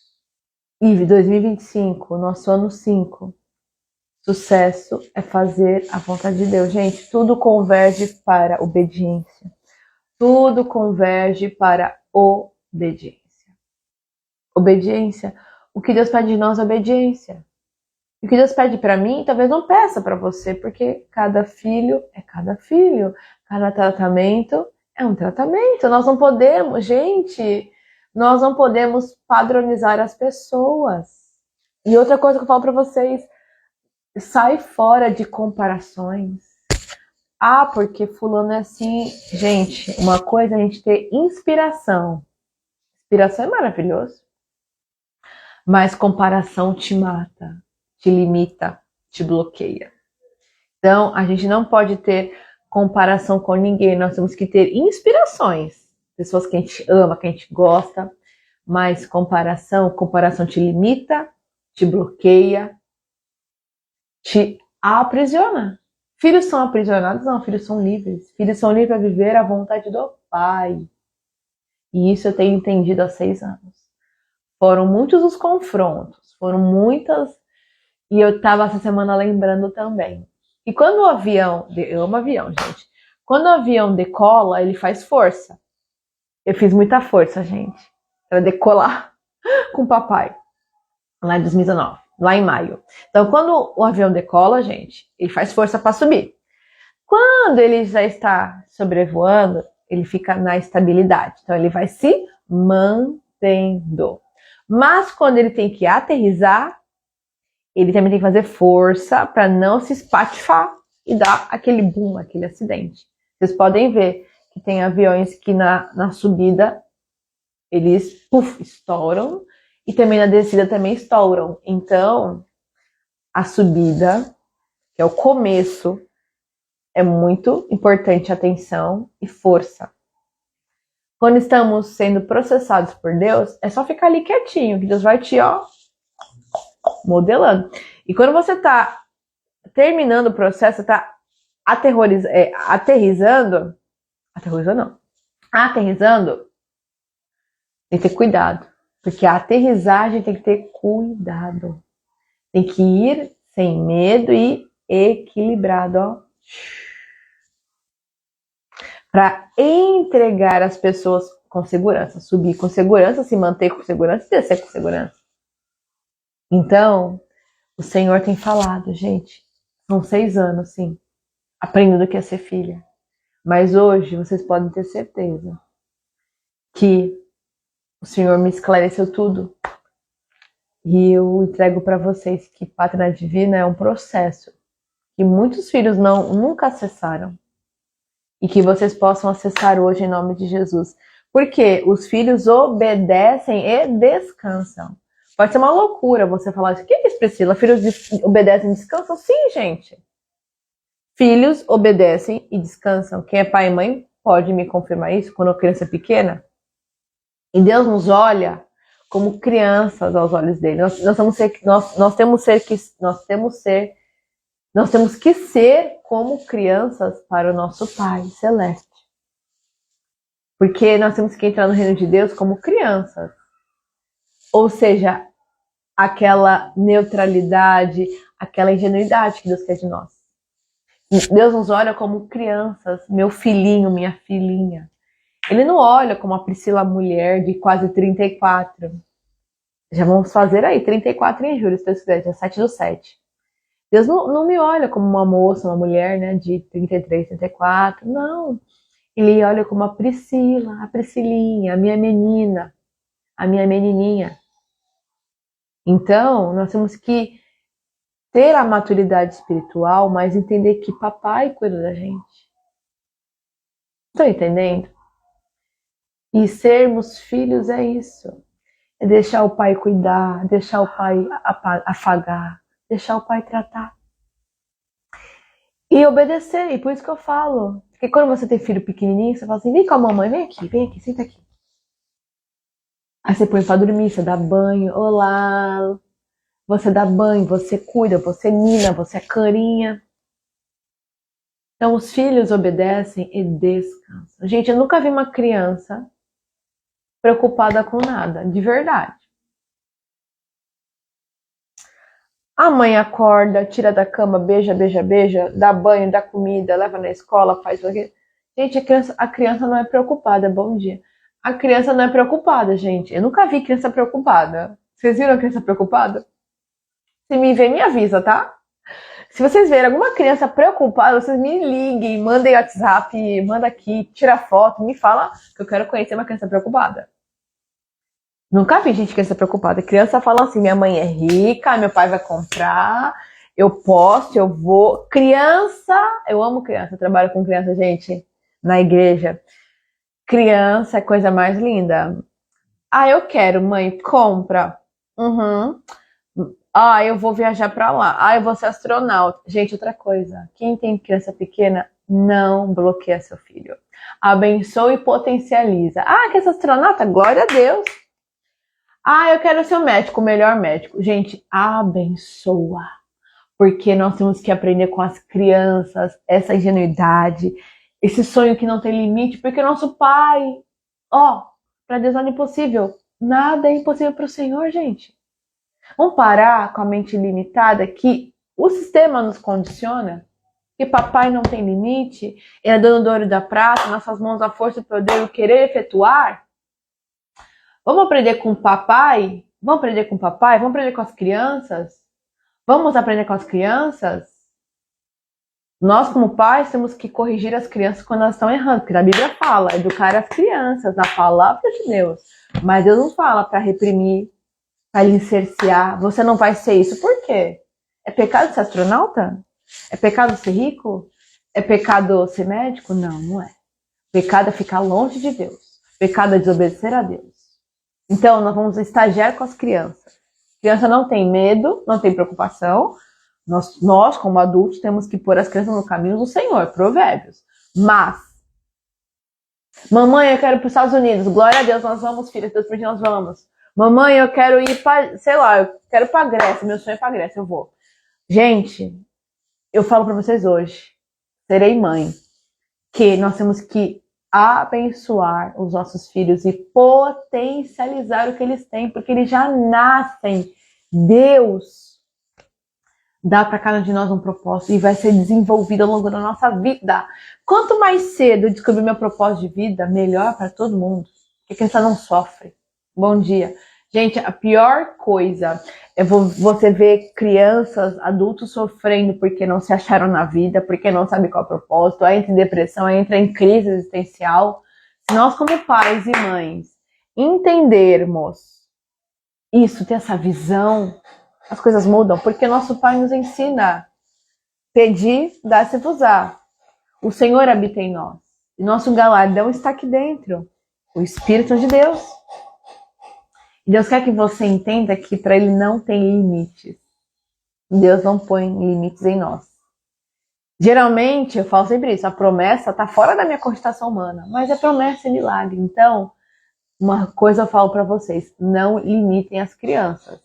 E 2025, nosso ano 5, sucesso é fazer a vontade de Deus. Gente, tudo converge para obediência. Tudo converge para obediência. Obediência. O que Deus pede de nós é obediência. E o que Deus pede para mim, talvez não peça para você, porque cada filho é cada filho, cada tratamento é um tratamento. Nós não podemos, gente, nós não podemos padronizar as pessoas. E outra coisa que eu falo para vocês, sai fora de comparações. Ah, porque fulano é assim. Gente, uma coisa é a gente ter inspiração. Inspiração é maravilhoso. Mas comparação te mata, te limita, te bloqueia. Então, a gente não pode ter comparação com ninguém. Nós temos que ter inspirações. Pessoas que a gente ama, que a gente gosta. Mas comparação te limita, te bloqueia, te aprisiona. Filhos são aprisionados? Não, filhos são livres. Filhos são livres para viver a vontade do Pai. E isso eu tenho entendido há 6 anos. Foram muitos os confrontos, foram muitas. E eu estava essa semana lembrando também. E quando o avião, eu amo avião, gente. Quando o avião decola, ele faz força. Eu fiz muita força, gente, para decolar com o papai, lá em 2019, lá em maio. Então, quando o avião decola, gente, ele faz força para subir. Quando ele já está sobrevoando, ele fica na estabilidade. Então, ele vai se mantendo. Mas quando ele tem que aterrissar, ele também tem que fazer força para não se espatifar e dar aquele boom, aquele acidente. Vocês podem ver que tem aviões que na subida eles estouram e também na descida também estouram. Então, a subida, que é o começo, é muito importante atenção e força. Quando estamos sendo processados por Deus, é só ficar ali quietinho, que Deus vai te, modelando. E quando você está terminando o processo, você está aterrissando, tem que ter cuidado. Porque a aterrissagem tem que ter cuidado. Tem que ir sem medo e equilibrado, para entregar as pessoas com segurança, subir com segurança, se manter com segurança e descer com segurança. Então, o Senhor tem falado, gente, são 6 anos, sim, aprendendo o que é ser filha. Mas hoje vocês podem ter certeza que o Senhor me esclareceu tudo. E eu entrego para vocês que paternidade divina é um processo que muitos filhos nunca acessaram. E que vocês possam acessar hoje em nome de Jesus. Porque os filhos obedecem e descansam. Pode ser uma loucura você falar isso. O que é isso, Priscila? Filhos obedecem e descansam? Sim, gente. Filhos obedecem e descansam. Quem é pai e mãe pode me confirmar isso quando a criança é pequena. E Deus nos olha como crianças aos olhos dele. Nós temos que ser como crianças para o nosso Pai Celeste. Porque nós temos que entrar no reino de Deus como crianças. Ou seja, aquela neutralidade, aquela ingenuidade que Deus quer de nós. Deus nos olha como crianças, meu filhinho, minha filhinha. Ele não olha como a Priscila mulher de quase 34. Já vamos fazer aí, 34 em julho, se Deus quiser, dia 7/7. Deus não me olha como uma moça, uma mulher, né, de 33, 34. Não. Ele olha como a Priscila, a Priscilinha, a minha menina, a minha menininha. Então, nós temos que ter a maturidade espiritual, mas entender que papai cuida da gente. Estão entendendo? E sermos filhos é isso. É deixar o pai cuidar, deixar o pai afagar, deixar o pai tratar. E obedecer, e por isso que eu falo. Porque quando você tem filho pequenininho, você fala assim, vem com a mamãe, vem aqui, senta aqui. Aí você põe pra dormir, você dá banho, olá. Você dá banho, você cuida, você mima, você carinha. Então os filhos obedecem e descansam. Gente, eu nunca vi uma criança preocupada com nada, de verdade. A mãe acorda, tira da cama, beija, dá banho, dá comida, leva na escola, faz o quê. Gente, a criança não é preocupada, bom dia. A criança não é preocupada, gente. Eu nunca vi criança preocupada. Vocês viram a criança preocupada? Se me vê, me avisa, tá? Se vocês verem alguma criança preocupada, vocês me liguem, mandem WhatsApp, manda aqui, tira foto, me fala que eu quero conhecer uma criança preocupada. Nunca vi gente criança preocupada. Criança fala assim, minha mãe é rica, meu pai vai comprar, eu posso, eu vou. Criança, eu amo criança, eu trabalho com criança, gente, na igreja. Criança é a coisa mais linda. Ah, eu quero, mãe, compra. Uhum. Ah, eu vou viajar pra lá. Ah, eu vou ser astronauta. Gente, outra coisa. Quem tem criança pequena, não bloqueia seu filho. Abençoe e potencializa. Ah, quer ser astronauta? Glória a Deus. Ah, eu quero ser o médico, o melhor médico. Gente, abençoa. Porque nós temos que aprender com as crianças essa ingenuidade, esse sonho que não tem limite, porque nosso pai, para Deus nada é impossível. Nada é impossível para o Senhor, gente. Vamos parar com a mente limitada que o sistema nos condiciona, que papai não tem limite, é dono do ouro e da prata, nossas mãos a força, o poder, o querer efetuar. Vamos aprender com o papai? Vamos aprender com o papai? Vamos aprender com as crianças? Vamos aprender com as crianças? Nós, como pais, temos que corrigir as crianças quando elas estão errando, porque a Bíblia fala, educar as crianças, na palavra de Deus. Mas Deus não fala para reprimir, para lhe cercear. Você não vai ser isso. Por quê? É pecado ser astronauta? É pecado ser rico? É pecado ser médico? Não, não é. Pecado é ficar longe de Deus. Pecado é desobedecer a Deus. Então, nós vamos estagiar com as crianças. A criança não tem medo, não tem preocupação. Nós, como adultos, temos que pôr as crianças no caminho do Senhor, Provérbios. Mas, mamãe, eu quero ir para os Estados Unidos. Glória a Deus, nós vamos, filha. Deus permite, nós vamos. Mamãe, eu quero ir para, sei lá, eu quero ir para a Grécia. Meu sonho é para a Grécia, eu vou. Gente, eu falo para vocês hoje, serei mãe, que nós temos que abençoar os nossos filhos e potencializar o que eles têm, porque eles já nascem. Deus dá para cada um de nós um propósito e vai ser desenvolvido ao longo da nossa vida. Quanto mais cedo eu descobrir meu propósito de vida, melhor para todo mundo. Porque a criança não sofre. Bom dia. Gente, a pior coisa é você ver crianças, adultos sofrendo porque não se acharam na vida, porque não sabem qual é o propósito, aí entra em depressão, aí entra em crise existencial. Se nós, como pais e mães, entendermos isso, ter essa visão, as coisas mudam, porque nosso Pai nos ensina: pedir, dá-se-vos-á. O Senhor habita em nós. E nosso galardão está aqui dentro. O Espírito de Deus. E Deus quer que você entenda que para Ele não tem limites. Deus não põe limites em nós. Geralmente, eu falo sempre isso, a promessa está fora da minha cogitação humana, mas a promessa é milagre. Então, uma coisa eu falo para vocês, não limitem as crianças.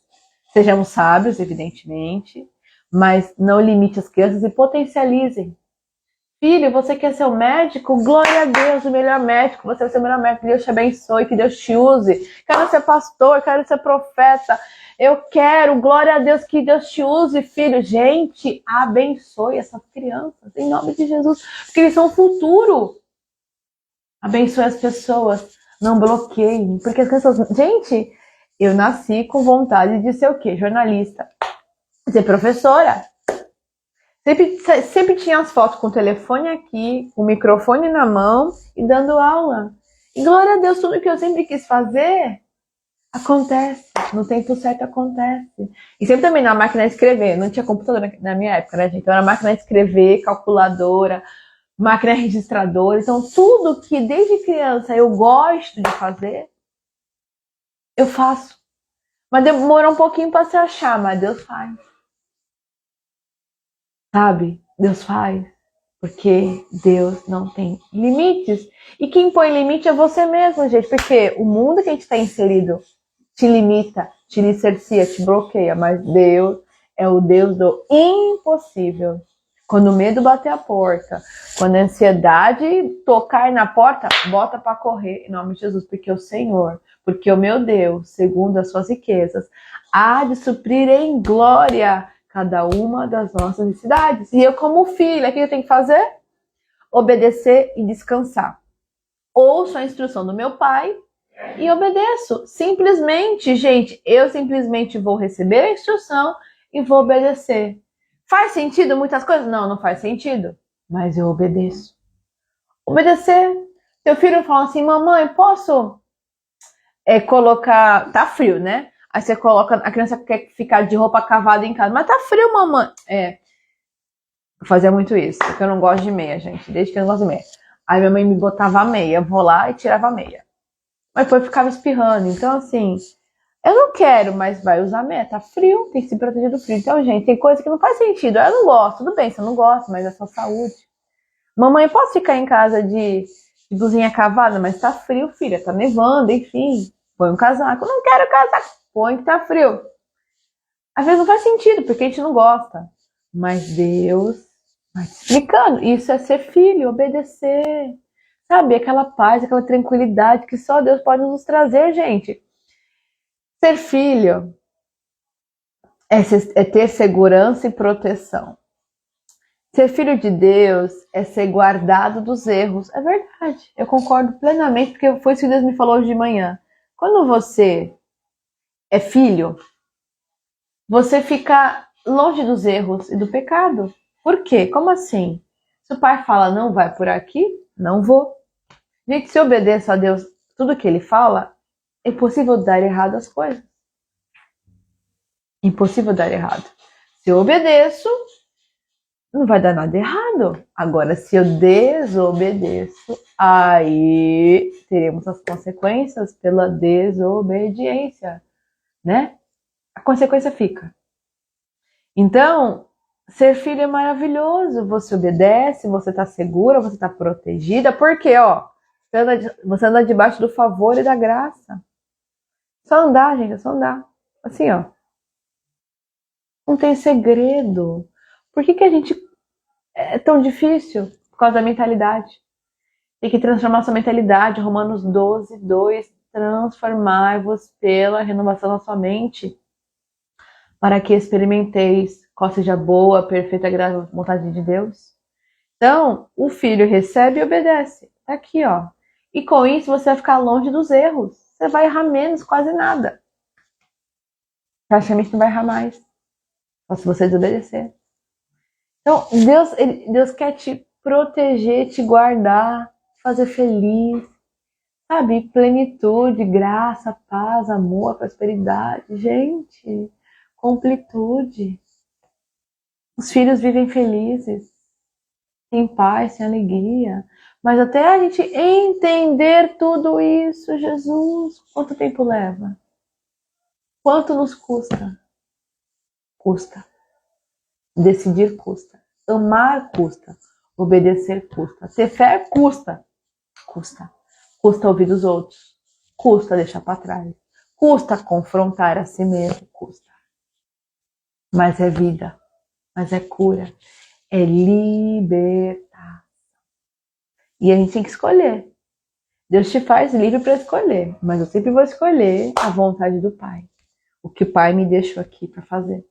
Sejamos sábios, evidentemente, mas não limite as crianças e potencializem. Filho, você quer ser um médico? Glória a Deus, o melhor médico. Você vai ser o melhor médico. Que Deus te abençoe, que Deus te use. Quero ser pastor, quero ser profeta. Eu quero, glória a Deus, que Deus te use, filho. Gente, abençoe essas crianças, em nome de Jesus. Porque eles são o futuro. Abençoe as pessoas. Não bloqueiem. Porque as crianças... Gente, eu nasci com vontade de ser o quê? Jornalista. Ser professora. Sempre tinha as fotos com o telefone aqui, com o microfone na mão e dando aula. E glória a Deus, tudo que eu sempre quis fazer, acontece. No tempo certo acontece. E sempre também na máquina de escrever. Não tinha computador na minha época, né, gente? Então era máquina de escrever, calculadora, máquina registradora. Então tudo que desde criança eu gosto de fazer, eu faço. Mas demora um pouquinho para se achar, mas Deus faz. Sabe? Deus faz. Porque Deus não tem limites. E quem põe limite é você mesmo, gente. Porque o mundo que a gente está inserido te limita, te licencia, te bloqueia. Mas Deus é o Deus do impossível. Quando o medo bater a porta, quando a ansiedade tocar na porta, bota para correr em nome de Jesus. Porque o Senhor, porque o meu Deus, segundo as suas riquezas, há de suprir em glória cada uma das nossas necessidades. E eu, como filha, o que eu tenho que fazer? Obedecer e descansar. Ouço a instrução do meu pai e obedeço. Simplesmente, gente, eu simplesmente vou receber a instrução e vou obedecer. Faz sentido muitas coisas? Não, não faz sentido. Mas eu obedeço. Obedecer. Teu filho fala assim, mamãe, posso colocar... Tá frio, né? Aí você coloca... A criança quer ficar de roupa cavada em casa. Mas tá frio, mamãe. Eu fazia muito isso. Porque eu não gosto de meia, gente. Desde que eu não gosto de meia. Aí minha mãe me botava a meia. Eu vou lá e tirava a meia. Mas depois ficava espirrando. Então, assim... Eu não quero, mas vai usar meia. Tá frio, tem que se proteger do frio. Então, gente, tem coisa que não faz sentido. Eu não gosto. Tudo bem, você não gosta, mas é sua saúde. Mamãe, posso ficar em casa de blusinha cavada? Mas tá frio, filha. Tá nevando, enfim. Põe um casaco. Eu não quero casaco. Põe que tá frio. Às vezes não faz sentido, porque a gente não gosta. Mas Deus vai te explicando. Isso é ser filho, obedecer. Sabe? Aquela paz, aquela tranquilidade que só Deus pode nos trazer, gente. Ser filho é ter segurança e proteção. Ser filho de Deus é ser guardado dos erros. É verdade, eu concordo plenamente, porque foi isso que Deus me falou hoje de manhã. Quando você é filho, você fica longe dos erros e do pecado. Por quê? Como assim? Se o pai fala, não vai por aqui, não vou. Gente, se eu obedeço a Deus tudo que ele fala, é impossível dar errado as coisas. Impossível dar errado. Se eu obedeço, não vai dar nada errado. Agora, se eu desobedeço, aí teremos as consequências pela desobediência, né? A consequência fica. Então, ser filho é maravilhoso. Você obedece, você tá segura, você tá protegida, porque, ó, você anda debaixo do favor e da graça. Só andar, gente, é só andar. Assim, ó. Não tem segredo. Por que a gente é tão difícil? Por causa da mentalidade. Tem que transformar sua mentalidade. Romanos 12, 2. Transformai-vos pela renovação da sua mente, para que experimenteis qual seja a boa, perfeita, agradável vontade de Deus. Então, o filho recebe e obedece. Tá aqui, ó. E com isso você vai ficar longe dos erros. Você vai errar menos, quase nada. Praticamente não vai errar mais. Só se você desobedecer. Então, Deus quer te proteger, te guardar, fazer feliz, sabe? Plenitude, graça, paz, amor, prosperidade. Gente, completude. Os filhos vivem felizes, em paz, sem alegria. Mas até a gente entender tudo isso, Jesus, quanto tempo leva? Quanto nos custa? Custa. Decidir custa. Amar custa. Obedecer custa. Ter fé custa. Custa. Custa ouvir dos outros. Custa deixar para trás. Custa confrontar a si mesmo. Custa. Mas é vida. Mas é cura. É libertar. E a gente tem que escolher. Deus te faz livre para escolher. Mas eu sempre vou escolher a vontade do Pai. O que o Pai me deixou aqui para fazer.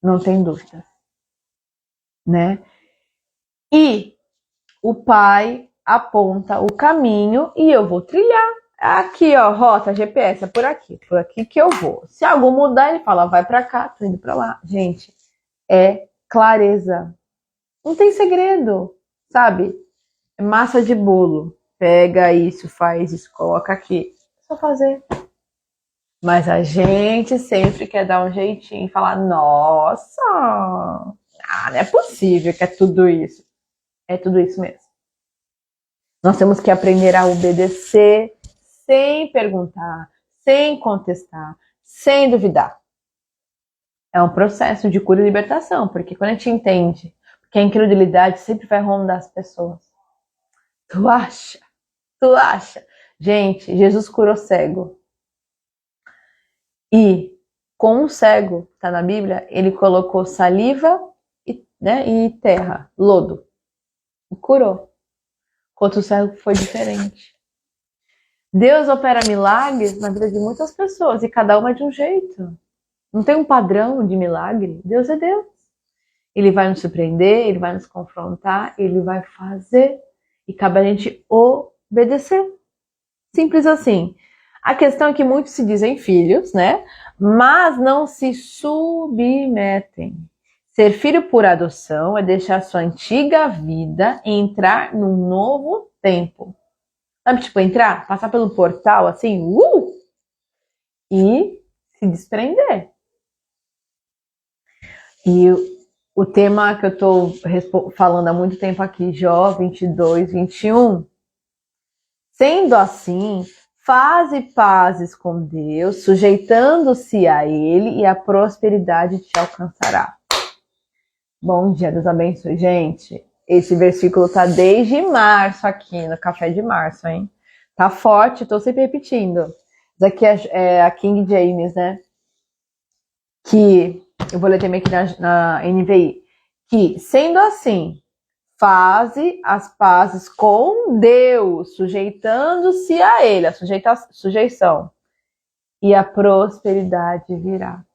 Não tem dúvida. Né? E o Pai aponta o caminho e eu vou trilhar. Aqui, ó, rota, GPS, é por aqui que eu vou. Se algo mudar, ele fala, vai para cá, tô indo para lá. Gente, é clareza. Não tem segredo, sabe? É massa de bolo. Pega isso, faz isso, coloca aqui. É só fazer. Mas a gente sempre quer dar um jeitinho e falar, nossa, não é possível que é tudo isso. É tudo isso mesmo. Nós temos que aprender a obedecer sem perguntar, sem contestar, sem duvidar. É um processo de cura e libertação, porque quando a gente entende que a incredulidade sempre vai rondar as pessoas. Tu acha? Tu acha? Gente, Jesus curou cego. E com um cego, tá na Bíblia, ele colocou saliva e terra, lodo. E curou. Com outro cego foi diferente. Deus opera milagres na vida de muitas pessoas e cada uma é de um jeito. Não tem um padrão de milagre. Deus é Deus. Ele vai nos surpreender, ele vai nos confrontar, ele vai fazer e cabe a gente obedecer. Simples assim. A questão é que muitos se dizem filhos, né? mas não se submetem. Ser filho por adoção é deixar sua antiga vida e entrar num novo tempo. Sabe, tipo, entrar, passar pelo portal, assim, e se desprender. E o tema que eu tô falando há muito tempo aqui, Jó 22, 21, sendo assim, faze pazes com Deus, sujeitando-se a Ele, e a prosperidade te alcançará. Bom dia, Deus abençoe. Gente, esse versículo tá desde março aqui, no Café de Março, hein? Tá forte, tô sempre repetindo. Isso aqui é a King James, né? Que, eu vou ler também aqui na NVI, que, sendo assim, faze as pazes com Deus, sujeitando-se a Ele, a sujeição, e a prosperidade virá,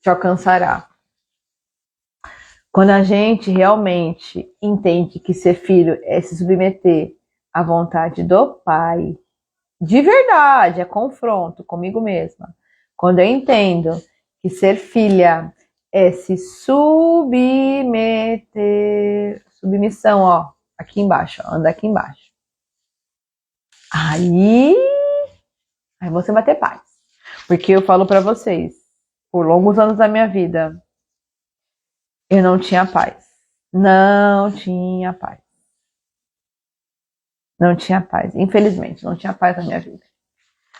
te alcançará. Quando a gente realmente entende que ser filho é se submeter à vontade do Pai, de verdade, é confronto comigo mesma. Quando eu entendo que ser filha é se submeter, submissão, ó, aqui embaixo, ó, anda aqui embaixo. Aí você vai ter paz. Porque eu falo pra vocês, por longos anos da minha vida, eu não tinha paz. Não tinha paz. Não tinha paz. Infelizmente, não tinha paz na minha vida.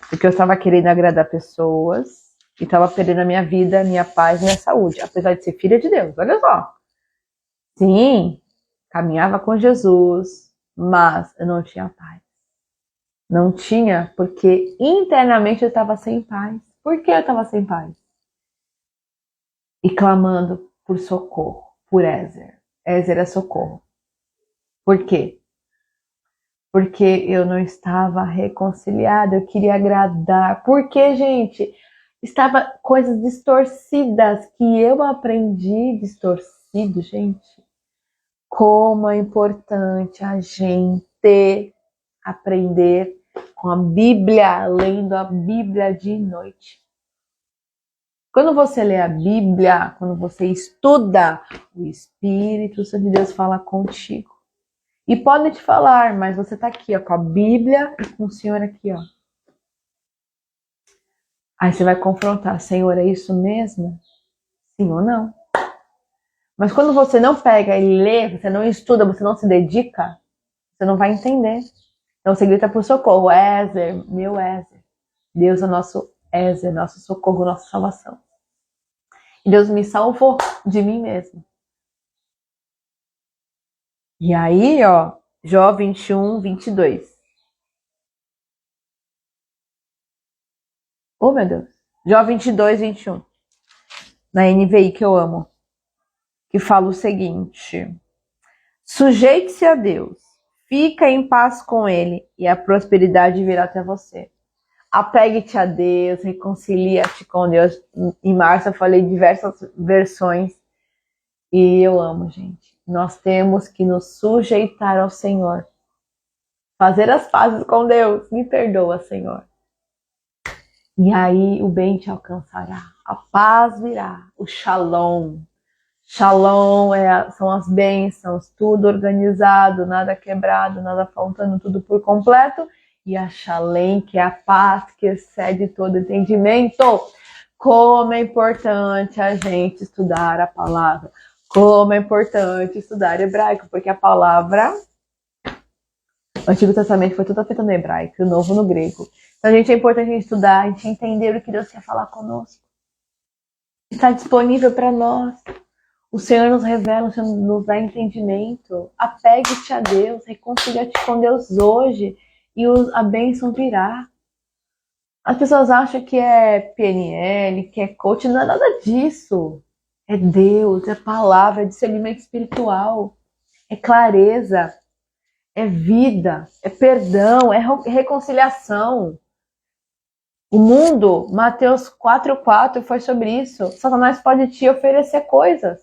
Porque eu estava querendo agradar pessoas e estava perdendo a minha vida, minha paz, minha saúde. Apesar de ser filha de Deus. Olha só. Sim, caminhava com Jesus, mas eu não tinha paz. Não tinha, porque internamente eu estava sem paz. Por que eu estava sem paz? E clamando por socorro, por Ézer. Ézer é socorro. Por quê? Porque eu não estava reconciliada, eu queria agradar. Porque, gente, estava coisas distorcidas que eu aprendi distorcido, gente. Como é importante a gente aprender com a Bíblia, lendo a Bíblia de noite. Quando você lê a Bíblia, quando você estuda, o Espírito Santo de Deus fala contigo. E pode te falar, mas você tá aqui, ó, com a Bíblia e com o Senhor aqui, ó. Aí você vai confrontar, Senhor, é isso mesmo? Sim ou não? Mas quando você não pega e lê, você não estuda, você não se dedica, você não vai entender. Então você grita por socorro, Ézer, meu Ézer. Deus é nosso Ézer, nosso socorro, nossa salvação. E Deus me salvou de mim mesmo. E aí, ó, Jó 21, 22. Oh, meu Deus. Jó 22, 21. Na NVI que eu amo. Que fala o seguinte: sujeite-se a Deus, fica em paz com Ele e a prosperidade virá até você. Apegue-te a Deus, reconcilia-te com Deus. Em março eu falei diversas versões e eu amo, gente. Nós temos que nos sujeitar ao Senhor. Fazer as pazes com Deus. Me perdoa, Senhor. E aí o bem te alcançará. A paz virá. O shalom. Shalom são as bênçãos, tudo organizado, nada quebrado, nada faltando, tudo por completo. E a Shalem, que é a paz que excede todo entendimento. Como é importante a gente estudar a palavra. Como é importante estudar hebraico, porque a palavra, o Antigo Testamento foi tudo feito no hebraico, o Novo no grego. Então, gente, é importante a gente estudar, a gente entender o que Deus quer falar conosco. Está disponível para nós. O Senhor nos revela, o Senhor nos dá entendimento. Apegue-te a Deus, reconcilia-te com Deus hoje e a bênção virá. As pessoas acham que é PNL, que é coach, não é nada disso. É Deus, é palavra, é discernimento espiritual, é clareza, é vida, é perdão, é reconciliação. O mundo, Mateus 4,4 foi sobre isso. Satanás pode te oferecer coisas,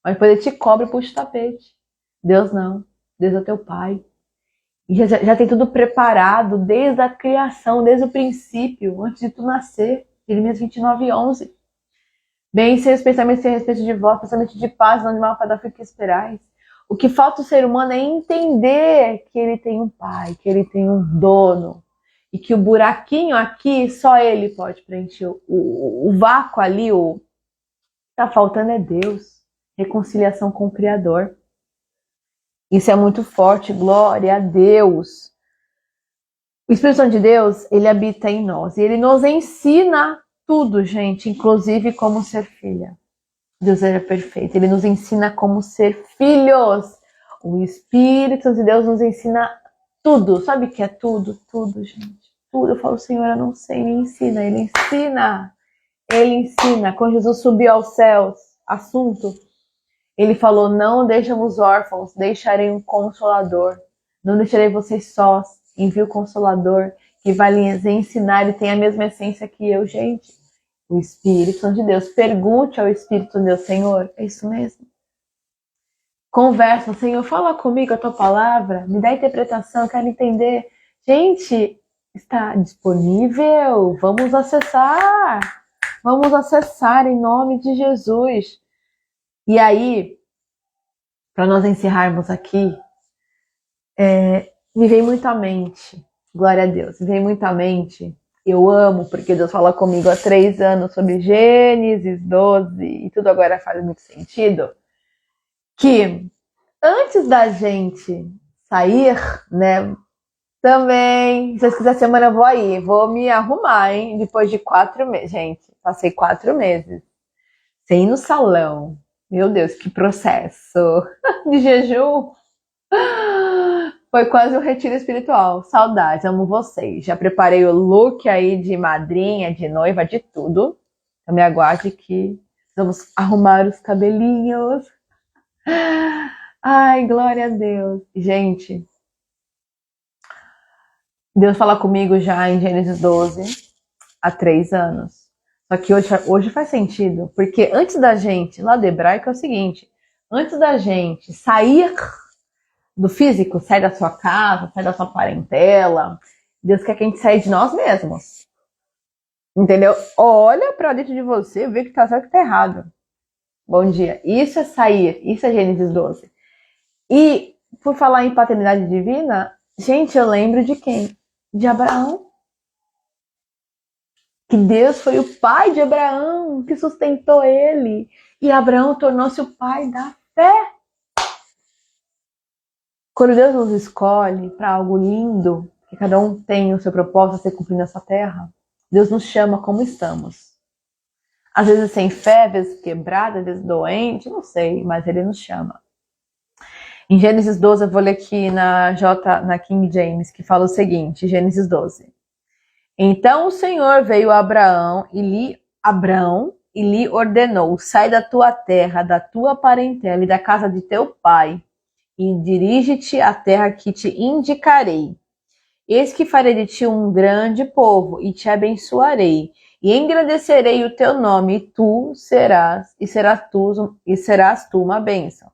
mas depois ele te cobra e puxa o tapete. Deus não. Deus é teu pai. E já tem tudo preparado desde a criação, desde o princípio, antes de tu nascer. Jeremias 29:11. Bem, seus pensamentos a respeito de vós, pensamento de paz, não de mal, para dar o que esperais. O que falta ao ser humano é entender que ele tem um pai, que ele tem um dono, e que o buraquinho aqui, só ele pode preencher. O vácuo ali, o que está faltando é Deus. Reconciliação com o Criador. Isso é muito forte, glória a Deus. O Espírito Santo de Deus, ele habita em nós, e ele nos ensina tudo, gente, inclusive como ser filha. Deus é perfeito, ele nos ensina como ser filhos. O Espírito de Deus nos ensina tudo. Sabe o que é tudo? Tudo, gente. Tudo. Eu falo, Senhor, eu não sei, me ensina. Ele ensina. Ele ensina. Quando Jesus subiu aos céus, assunto, ele falou, não deixamos órfãos, deixarei um Consolador. Não deixarei vocês sós. Envio o Consolador, que vai lhes ensinar e tem a mesma essência que eu, gente. O Espírito de Deus. Pergunte ao Espírito de Deus, Senhor, é isso mesmo? Conversa, Senhor, fala comigo a tua palavra, me dá interpretação, eu quero entender. Gente, está disponível, vamos acessar em nome de Jesus. E aí, para nós encerrarmos aqui, me vem muito à mente, glória a Deus, me vem muito à mente. Eu amo, porque Deus fala comigo há 3 anos sobre Gênesis 12, e tudo agora faz muito sentido, que antes da gente sair, né, também, se vocês quiserem semana eu vou aí, vou me arrumar, hein, depois de 4 meses, gente, passei 4 meses, sem ir no salão, meu Deus, que processo, de jejum, foi quase um retiro espiritual. Saudades, amo vocês. Já preparei o look aí de madrinha, de noiva, de tudo. Então me aguarde que vamos arrumar os cabelinhos. Ai, glória a Deus. Gente, Deus fala comigo já em Gênesis 12 há 3 anos. Só que hoje faz sentido, porque antes da gente, lá do hebraico é o seguinte, antes da gente sair do físico, sai da sua casa, sai da sua parentela. Deus quer que a gente saia de nós mesmos. Entendeu? Olha pra dentro de você, vê que tá certo e que tá errado. Bom dia. Isso é sair, isso é Gênesis 12. E, por falar em paternidade divina, gente, eu lembro de quem? De Abraão. Que Deus foi o pai de Abraão, que sustentou ele. E Abraão tornou-se o pai da fé. Quando Deus nos escolhe para algo lindo, que cada um tem o seu propósito a ser cumprido nessa terra, Deus nos chama como estamos. Às vezes sem fé, às vezes quebrada, às vezes doente, não sei, mas Ele nos chama. Em Gênesis 12, eu vou ler aqui na King James, que fala o seguinte, Gênesis 12. Então o Senhor veio a Abraão e lhe ordenou, sai da tua terra, da tua parentela e da casa de teu pai, e dirige-te à terra que te indicarei. Eis que farei de ti um grande povo, e te abençoarei, e engrandecerei o teu nome, e serás tu uma bênção.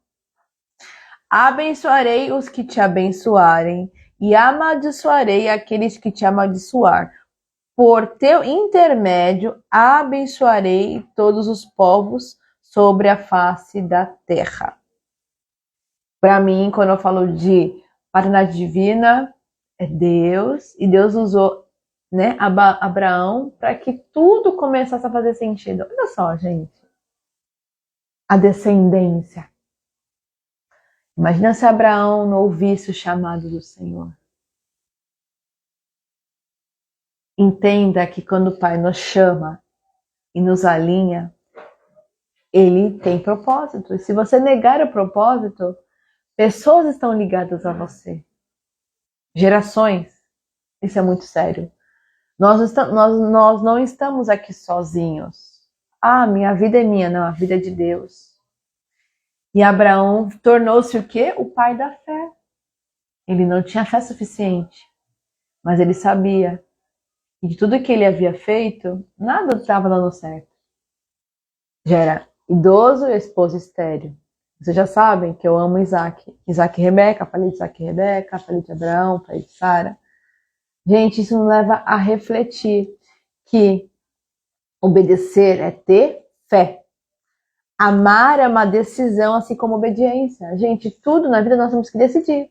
Abençoarei os que te abençoarem, e amaldiçoarei aqueles que te amaldiçoar. Por teu intermédio, abençoarei todos os povos sobre a face da terra. Para mim, quando eu falo de paternidade divina, é Deus, e Deus usou, né, Abraão para que tudo começasse a fazer sentido. Olha só, gente, a descendência. Imagina se Abraão não ouvisse o chamado do Senhor. Entenda que quando o Pai nos chama e nos alinha, Ele tem propósito. E se você negar o propósito, pessoas estão ligadas a você. Gerações. Isso é muito sério. Nós não estamos aqui sozinhos. Ah, minha vida é minha. Não, a vida é de Deus. E Abraão tornou-se o quê? O pai da fé. Ele não tinha fé suficiente. Mas ele sabia que de tudo que ele havia feito, nada estava dando certo. Já era idoso e esposa estéril. Vocês já sabem que eu amo Isaac. Isaac e Rebeca, falei de Isaac e Rebeca, falei de Abraão, falei de Sara. Gente, isso nos leva a refletir que Obedecer é ter fé. Amar é uma decisão, assim como obediência. Gente, tudo na vida nós temos que decidir.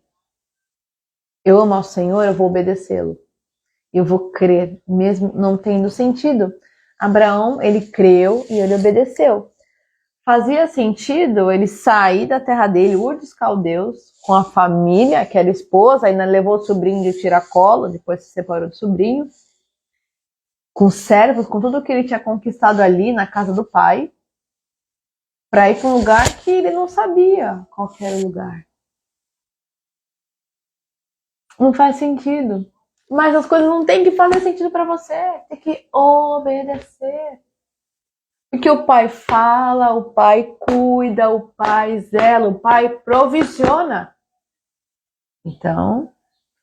Eu amo ao Senhor, eu vou obedecê-lo. Eu vou crer, mesmo não tendo sentido. Abraão, ele creu e ele obedeceu. Fazia sentido ele sair da terra dele, Ur dos Caldeus, com a família, que era esposa, ainda levou o sobrinho de tiracolo, depois se separou do sobrinho, com servos, com tudo que ele tinha conquistado ali na casa do pai, para ir para um lugar que ele não sabia qual era o lugar. Não faz sentido. Mas as coisas não têm que fazer sentido para você, tem que obedecer. Porque o pai fala, o pai cuida, o pai zela, o pai provisiona. Então,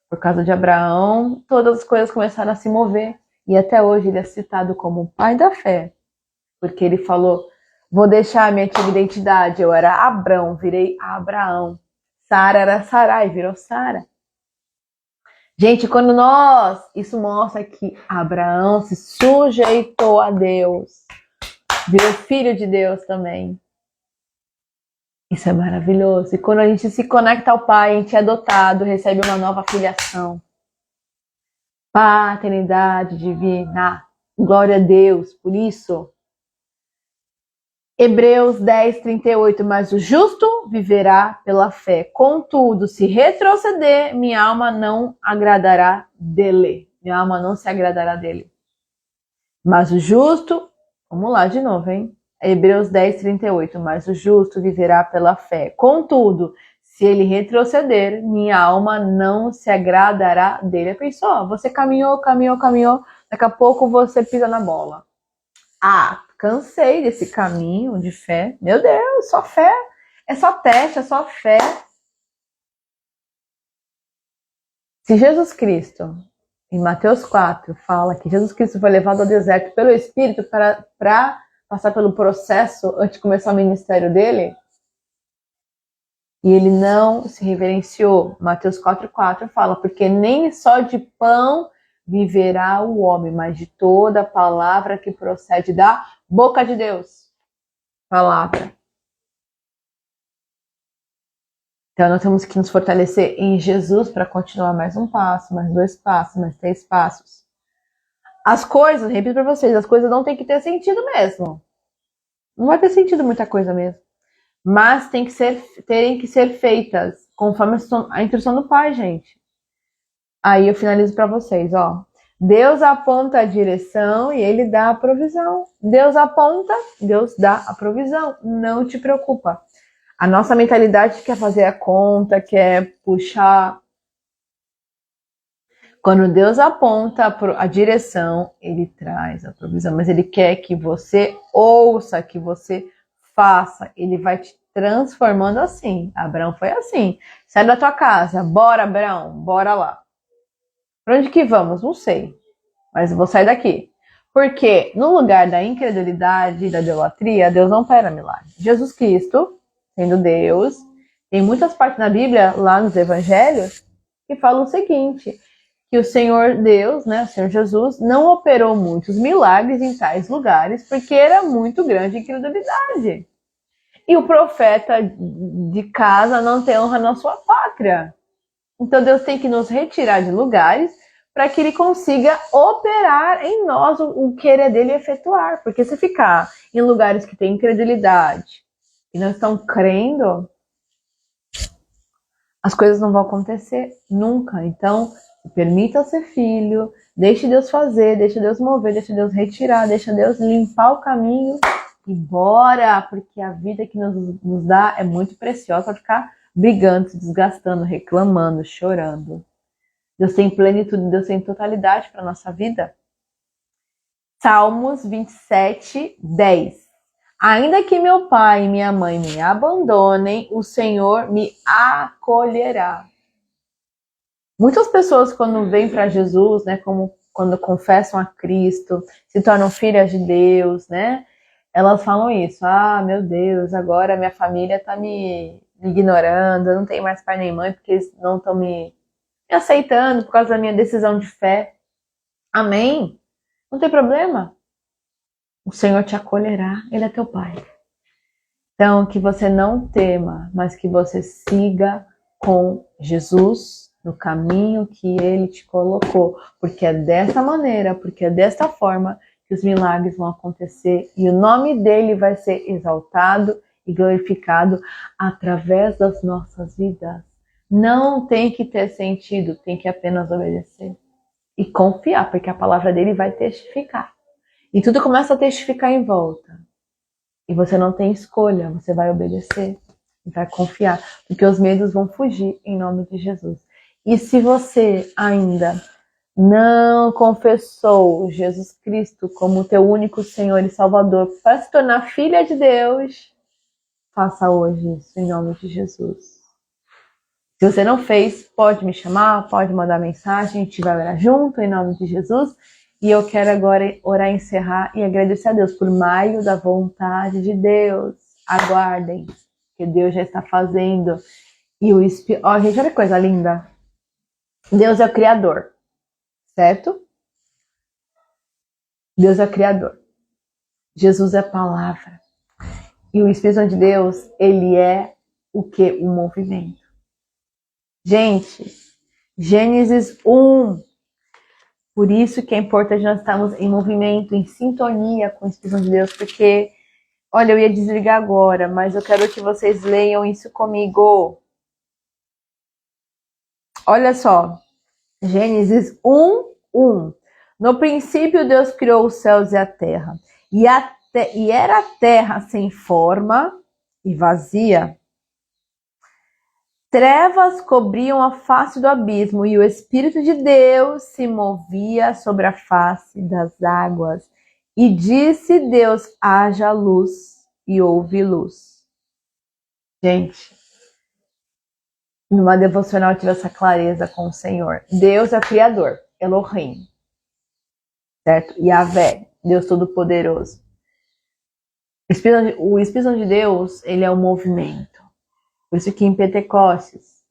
por causa de Abraão, todas as coisas começaram a se mover. E até hoje ele é citado como o pai da fé. Porque ele falou, vou deixar a minha antiga identidade. Eu era Abrão, virei Abraão. Sara era Sarai, virou Sara. Gente, quando isso mostra que Abraão se sujeitou a Deus. Virou filho de Deus também. Isso é maravilhoso. E quando a gente se conecta ao Pai, a gente é adotado, recebe uma nova filiação. Paternidade divina. Glória a Deus por isso. Hebreus 10, 38. Mas o justo viverá pela fé. Contudo, se retroceder, minha alma não agradará dele. Minha alma não se agradará dele. Mas o justo, vamos lá de novo, hein? Hebreus 10, 38. Mas o justo viverá pela fé. Contudo, se ele retroceder, minha alma não se agradará dele. Pensou, você caminhou, daqui a pouco você pisa na bola. Ah, cansei desse caminho de fé. Meu Deus, só fé. É só teste, é só fé. Se Jesus Cristo, em Mateus 4, fala que Jesus Cristo foi levado ao deserto pelo Espírito para passar pelo processo antes de começar o ministério dele, e ele não se reverenciou. Mateus 4,4 fala, porque nem só de pão viverá o homem, mas de toda palavra que procede da boca de Deus. Palavra. Então nós temos que nos fortalecer em Jesus para continuar mais um passo, mais 2 passos, mais 3 passos. As coisas, repito para vocês, as coisas não tem que ter sentido mesmo. Não vai ter sentido muita coisa mesmo. Mas terem que ser feitas conforme a instrução do Pai, gente. Aí eu finalizo para vocês, ó. Deus aponta a direção e Ele dá a provisão. Deus aponta, Deus dá a provisão. Não te preocupa. A nossa mentalidade quer fazer a conta, quer puxar. Quando Deus aponta a direção, Ele traz a provisão. Mas Ele quer que você ouça, que você faça. Ele vai te transformando assim. Abraão foi assim. Sai da tua casa. Bora, Abraão. Bora lá. Pra onde que vamos? Não sei. Mas eu vou sair daqui. Porque no lugar da incredulidade e da idolatria, Deus não opera milagre. Jesus Cristo, sendo Deus, tem muitas partes na Bíblia, lá nos evangelhos, que falam o seguinte, que o Senhor Deus, né, o Senhor Jesus, não operou muitos milagres em tais lugares, porque era muito grande a incredulidade. E o profeta de casa não tem honra na sua pátria. Então Deus tem que nos retirar de lugares para que Ele consiga operar em nós o querer dele efetuar. Porque se ficar em lugares que tem incredulidade e não estão crendo, as coisas não vão acontecer nunca. Então, permita ser filho, deixe Deus fazer, deixe Deus mover, deixe Deus retirar, deixe Deus limpar o caminho e bora, porque a vida que nos dá é muito preciosa para ficar brigando, se desgastando, reclamando, chorando. Deus tem plenitude, Deus tem totalidade para a nossa vida. Salmos 27, 10. Ainda que meu pai e minha mãe me abandonem, o Senhor me acolherá. Muitas pessoas, quando vêm para Jesus, né, como quando confessam a Cristo, se tornam filhas de Deus, né, elas falam isso. Ah, meu Deus, agora minha família está me ignorando, eu não tenho mais pai nem mãe porque eles não estão me aceitando por causa da minha decisão de fé. Amém? Não tem problema. O Senhor te acolherá, Ele é teu Pai. Então, que você não tema, mas que você siga com Jesus no caminho que Ele te colocou. Porque é dessa maneira, porque é desta forma que os milagres vão acontecer e o nome dEle vai ser exaltado e glorificado através das nossas vidas. Não tem que ter sentido, tem que apenas obedecer. E confiar, porque a palavra dEle vai testificar. E tudo começa a testificar em volta. E você não tem escolha, você vai obedecer e vai confiar, porque os medos vão fugir em nome de Jesus. E se você ainda não confessou Jesus Cristo como teu único Senhor e Salvador para se tornar filha de Deus, faça hoje isso em nome de Jesus. Se você não fez, pode me chamar, pode mandar mensagem, a gente vai orar junto em nome de Jesus. E eu quero agora orar, encerrar e agradecer a Deus por maio da vontade de Deus. Aguardem, que Deus já está fazendo. E o Espírito... Ó, gente, olha que coisa linda. Deus é o Criador, certo? Deus é o Criador. Jesus é a palavra. E o Espírito de Deus, ele é o que? O movimento. Gente, Gênesis 1. Por isso que é importante nós estarmos em movimento, em sintonia com o Espírito de Deus, porque, olha, eu ia desligar agora, mas eu quero que vocês leiam isso comigo. Olha só, Gênesis 1:1. No princípio Deus criou os céus e a terra, e era a terra sem forma e vazia. Trevas cobriam a face do abismo e o Espírito de Deus se movia sobre a face das águas. E disse Deus, haja luz, e houve luz. Gente, numa devocional eu tive essa clareza com o Senhor. Deus é o Criador, Elohim, certo? Yahvé, Deus Todo-Poderoso. O Espírito de Deus, ele é o movimento. Por isso que em Pentecostes,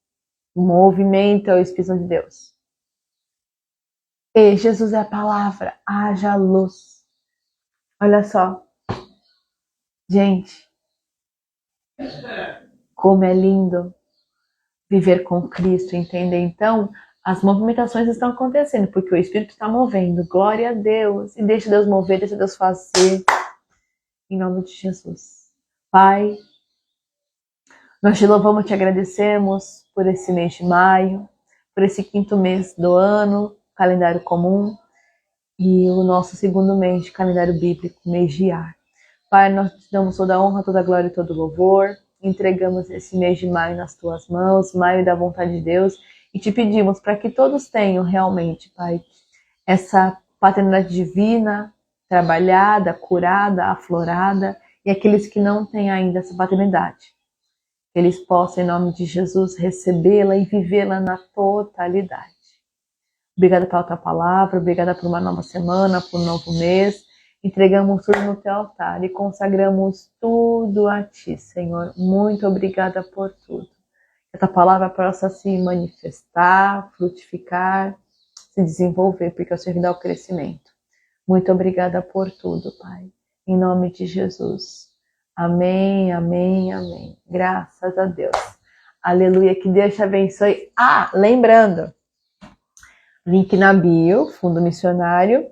o movimento é o Espírito de Deus. E Jesus é a palavra, haja luz. Olha só. Gente, como é lindo viver com Cristo, entender? Então, as movimentações estão acontecendo, porque o Espírito está movendo. Glória a Deus. E deixa Deus mover, deixa Deus fazer. Em nome de Jesus. Pai, nós te louvamos, te agradecemos por esse mês de maio, por esse 5º mês do ano, calendário comum, e o nosso 2º mês de calendário bíblico, mês de Ar. Pai, nós te damos toda a honra, toda a glória e todo o louvor. Entregamos esse mês de maio nas tuas mãos, maio da vontade de Deus, e te pedimos para que todos tenham realmente, Pai, essa paternidade divina, trabalhada, curada, aflorada, e aqueles que não têm ainda essa paternidade, que eles possam, em nome de Jesus, recebê-la e vivê-la na totalidade. Obrigada pela tua palavra, obrigada por uma nova semana, por um novo mês. Entregamos tudo no teu altar e consagramos tudo a ti, Senhor. Muito obrigada por tudo. Que a tua palavra possa se manifestar, frutificar, se desenvolver, porque o Senhor dá o crescimento. Muito obrigada por tudo, Pai. Em nome de Jesus. Amém, amém, amém. Graças a Deus. Aleluia, que Deus te abençoe. Ah, lembrando, link na bio, Fundo Missionário,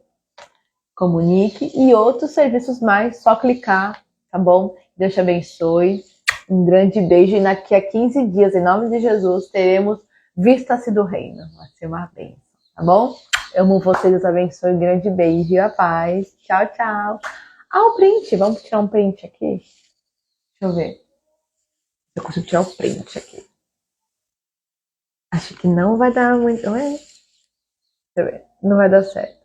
Comunique e outros serviços mais, só clicar, tá bom? Deus te abençoe. Um grande beijo e daqui a 15 dias, em nome de Jesus, teremos Vista-se do Reino. Vai ser uma bênção, tá bom? Eu amo você, Deus abençoe. Um grande beijo e a paz. Tchau, tchau. Ah, o print. Vamos tirar um print aqui? Deixa eu ver. Eu consigo tirar o print aqui. Acho que não vai dar muito. Não é? Deixa eu ver. Não vai dar certo.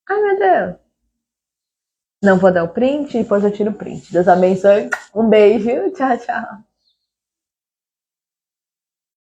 Ai, meu Deus. Não vou dar o print, depois eu tiro o print. Deus abençoe. Um beijo. Tchau, tchau.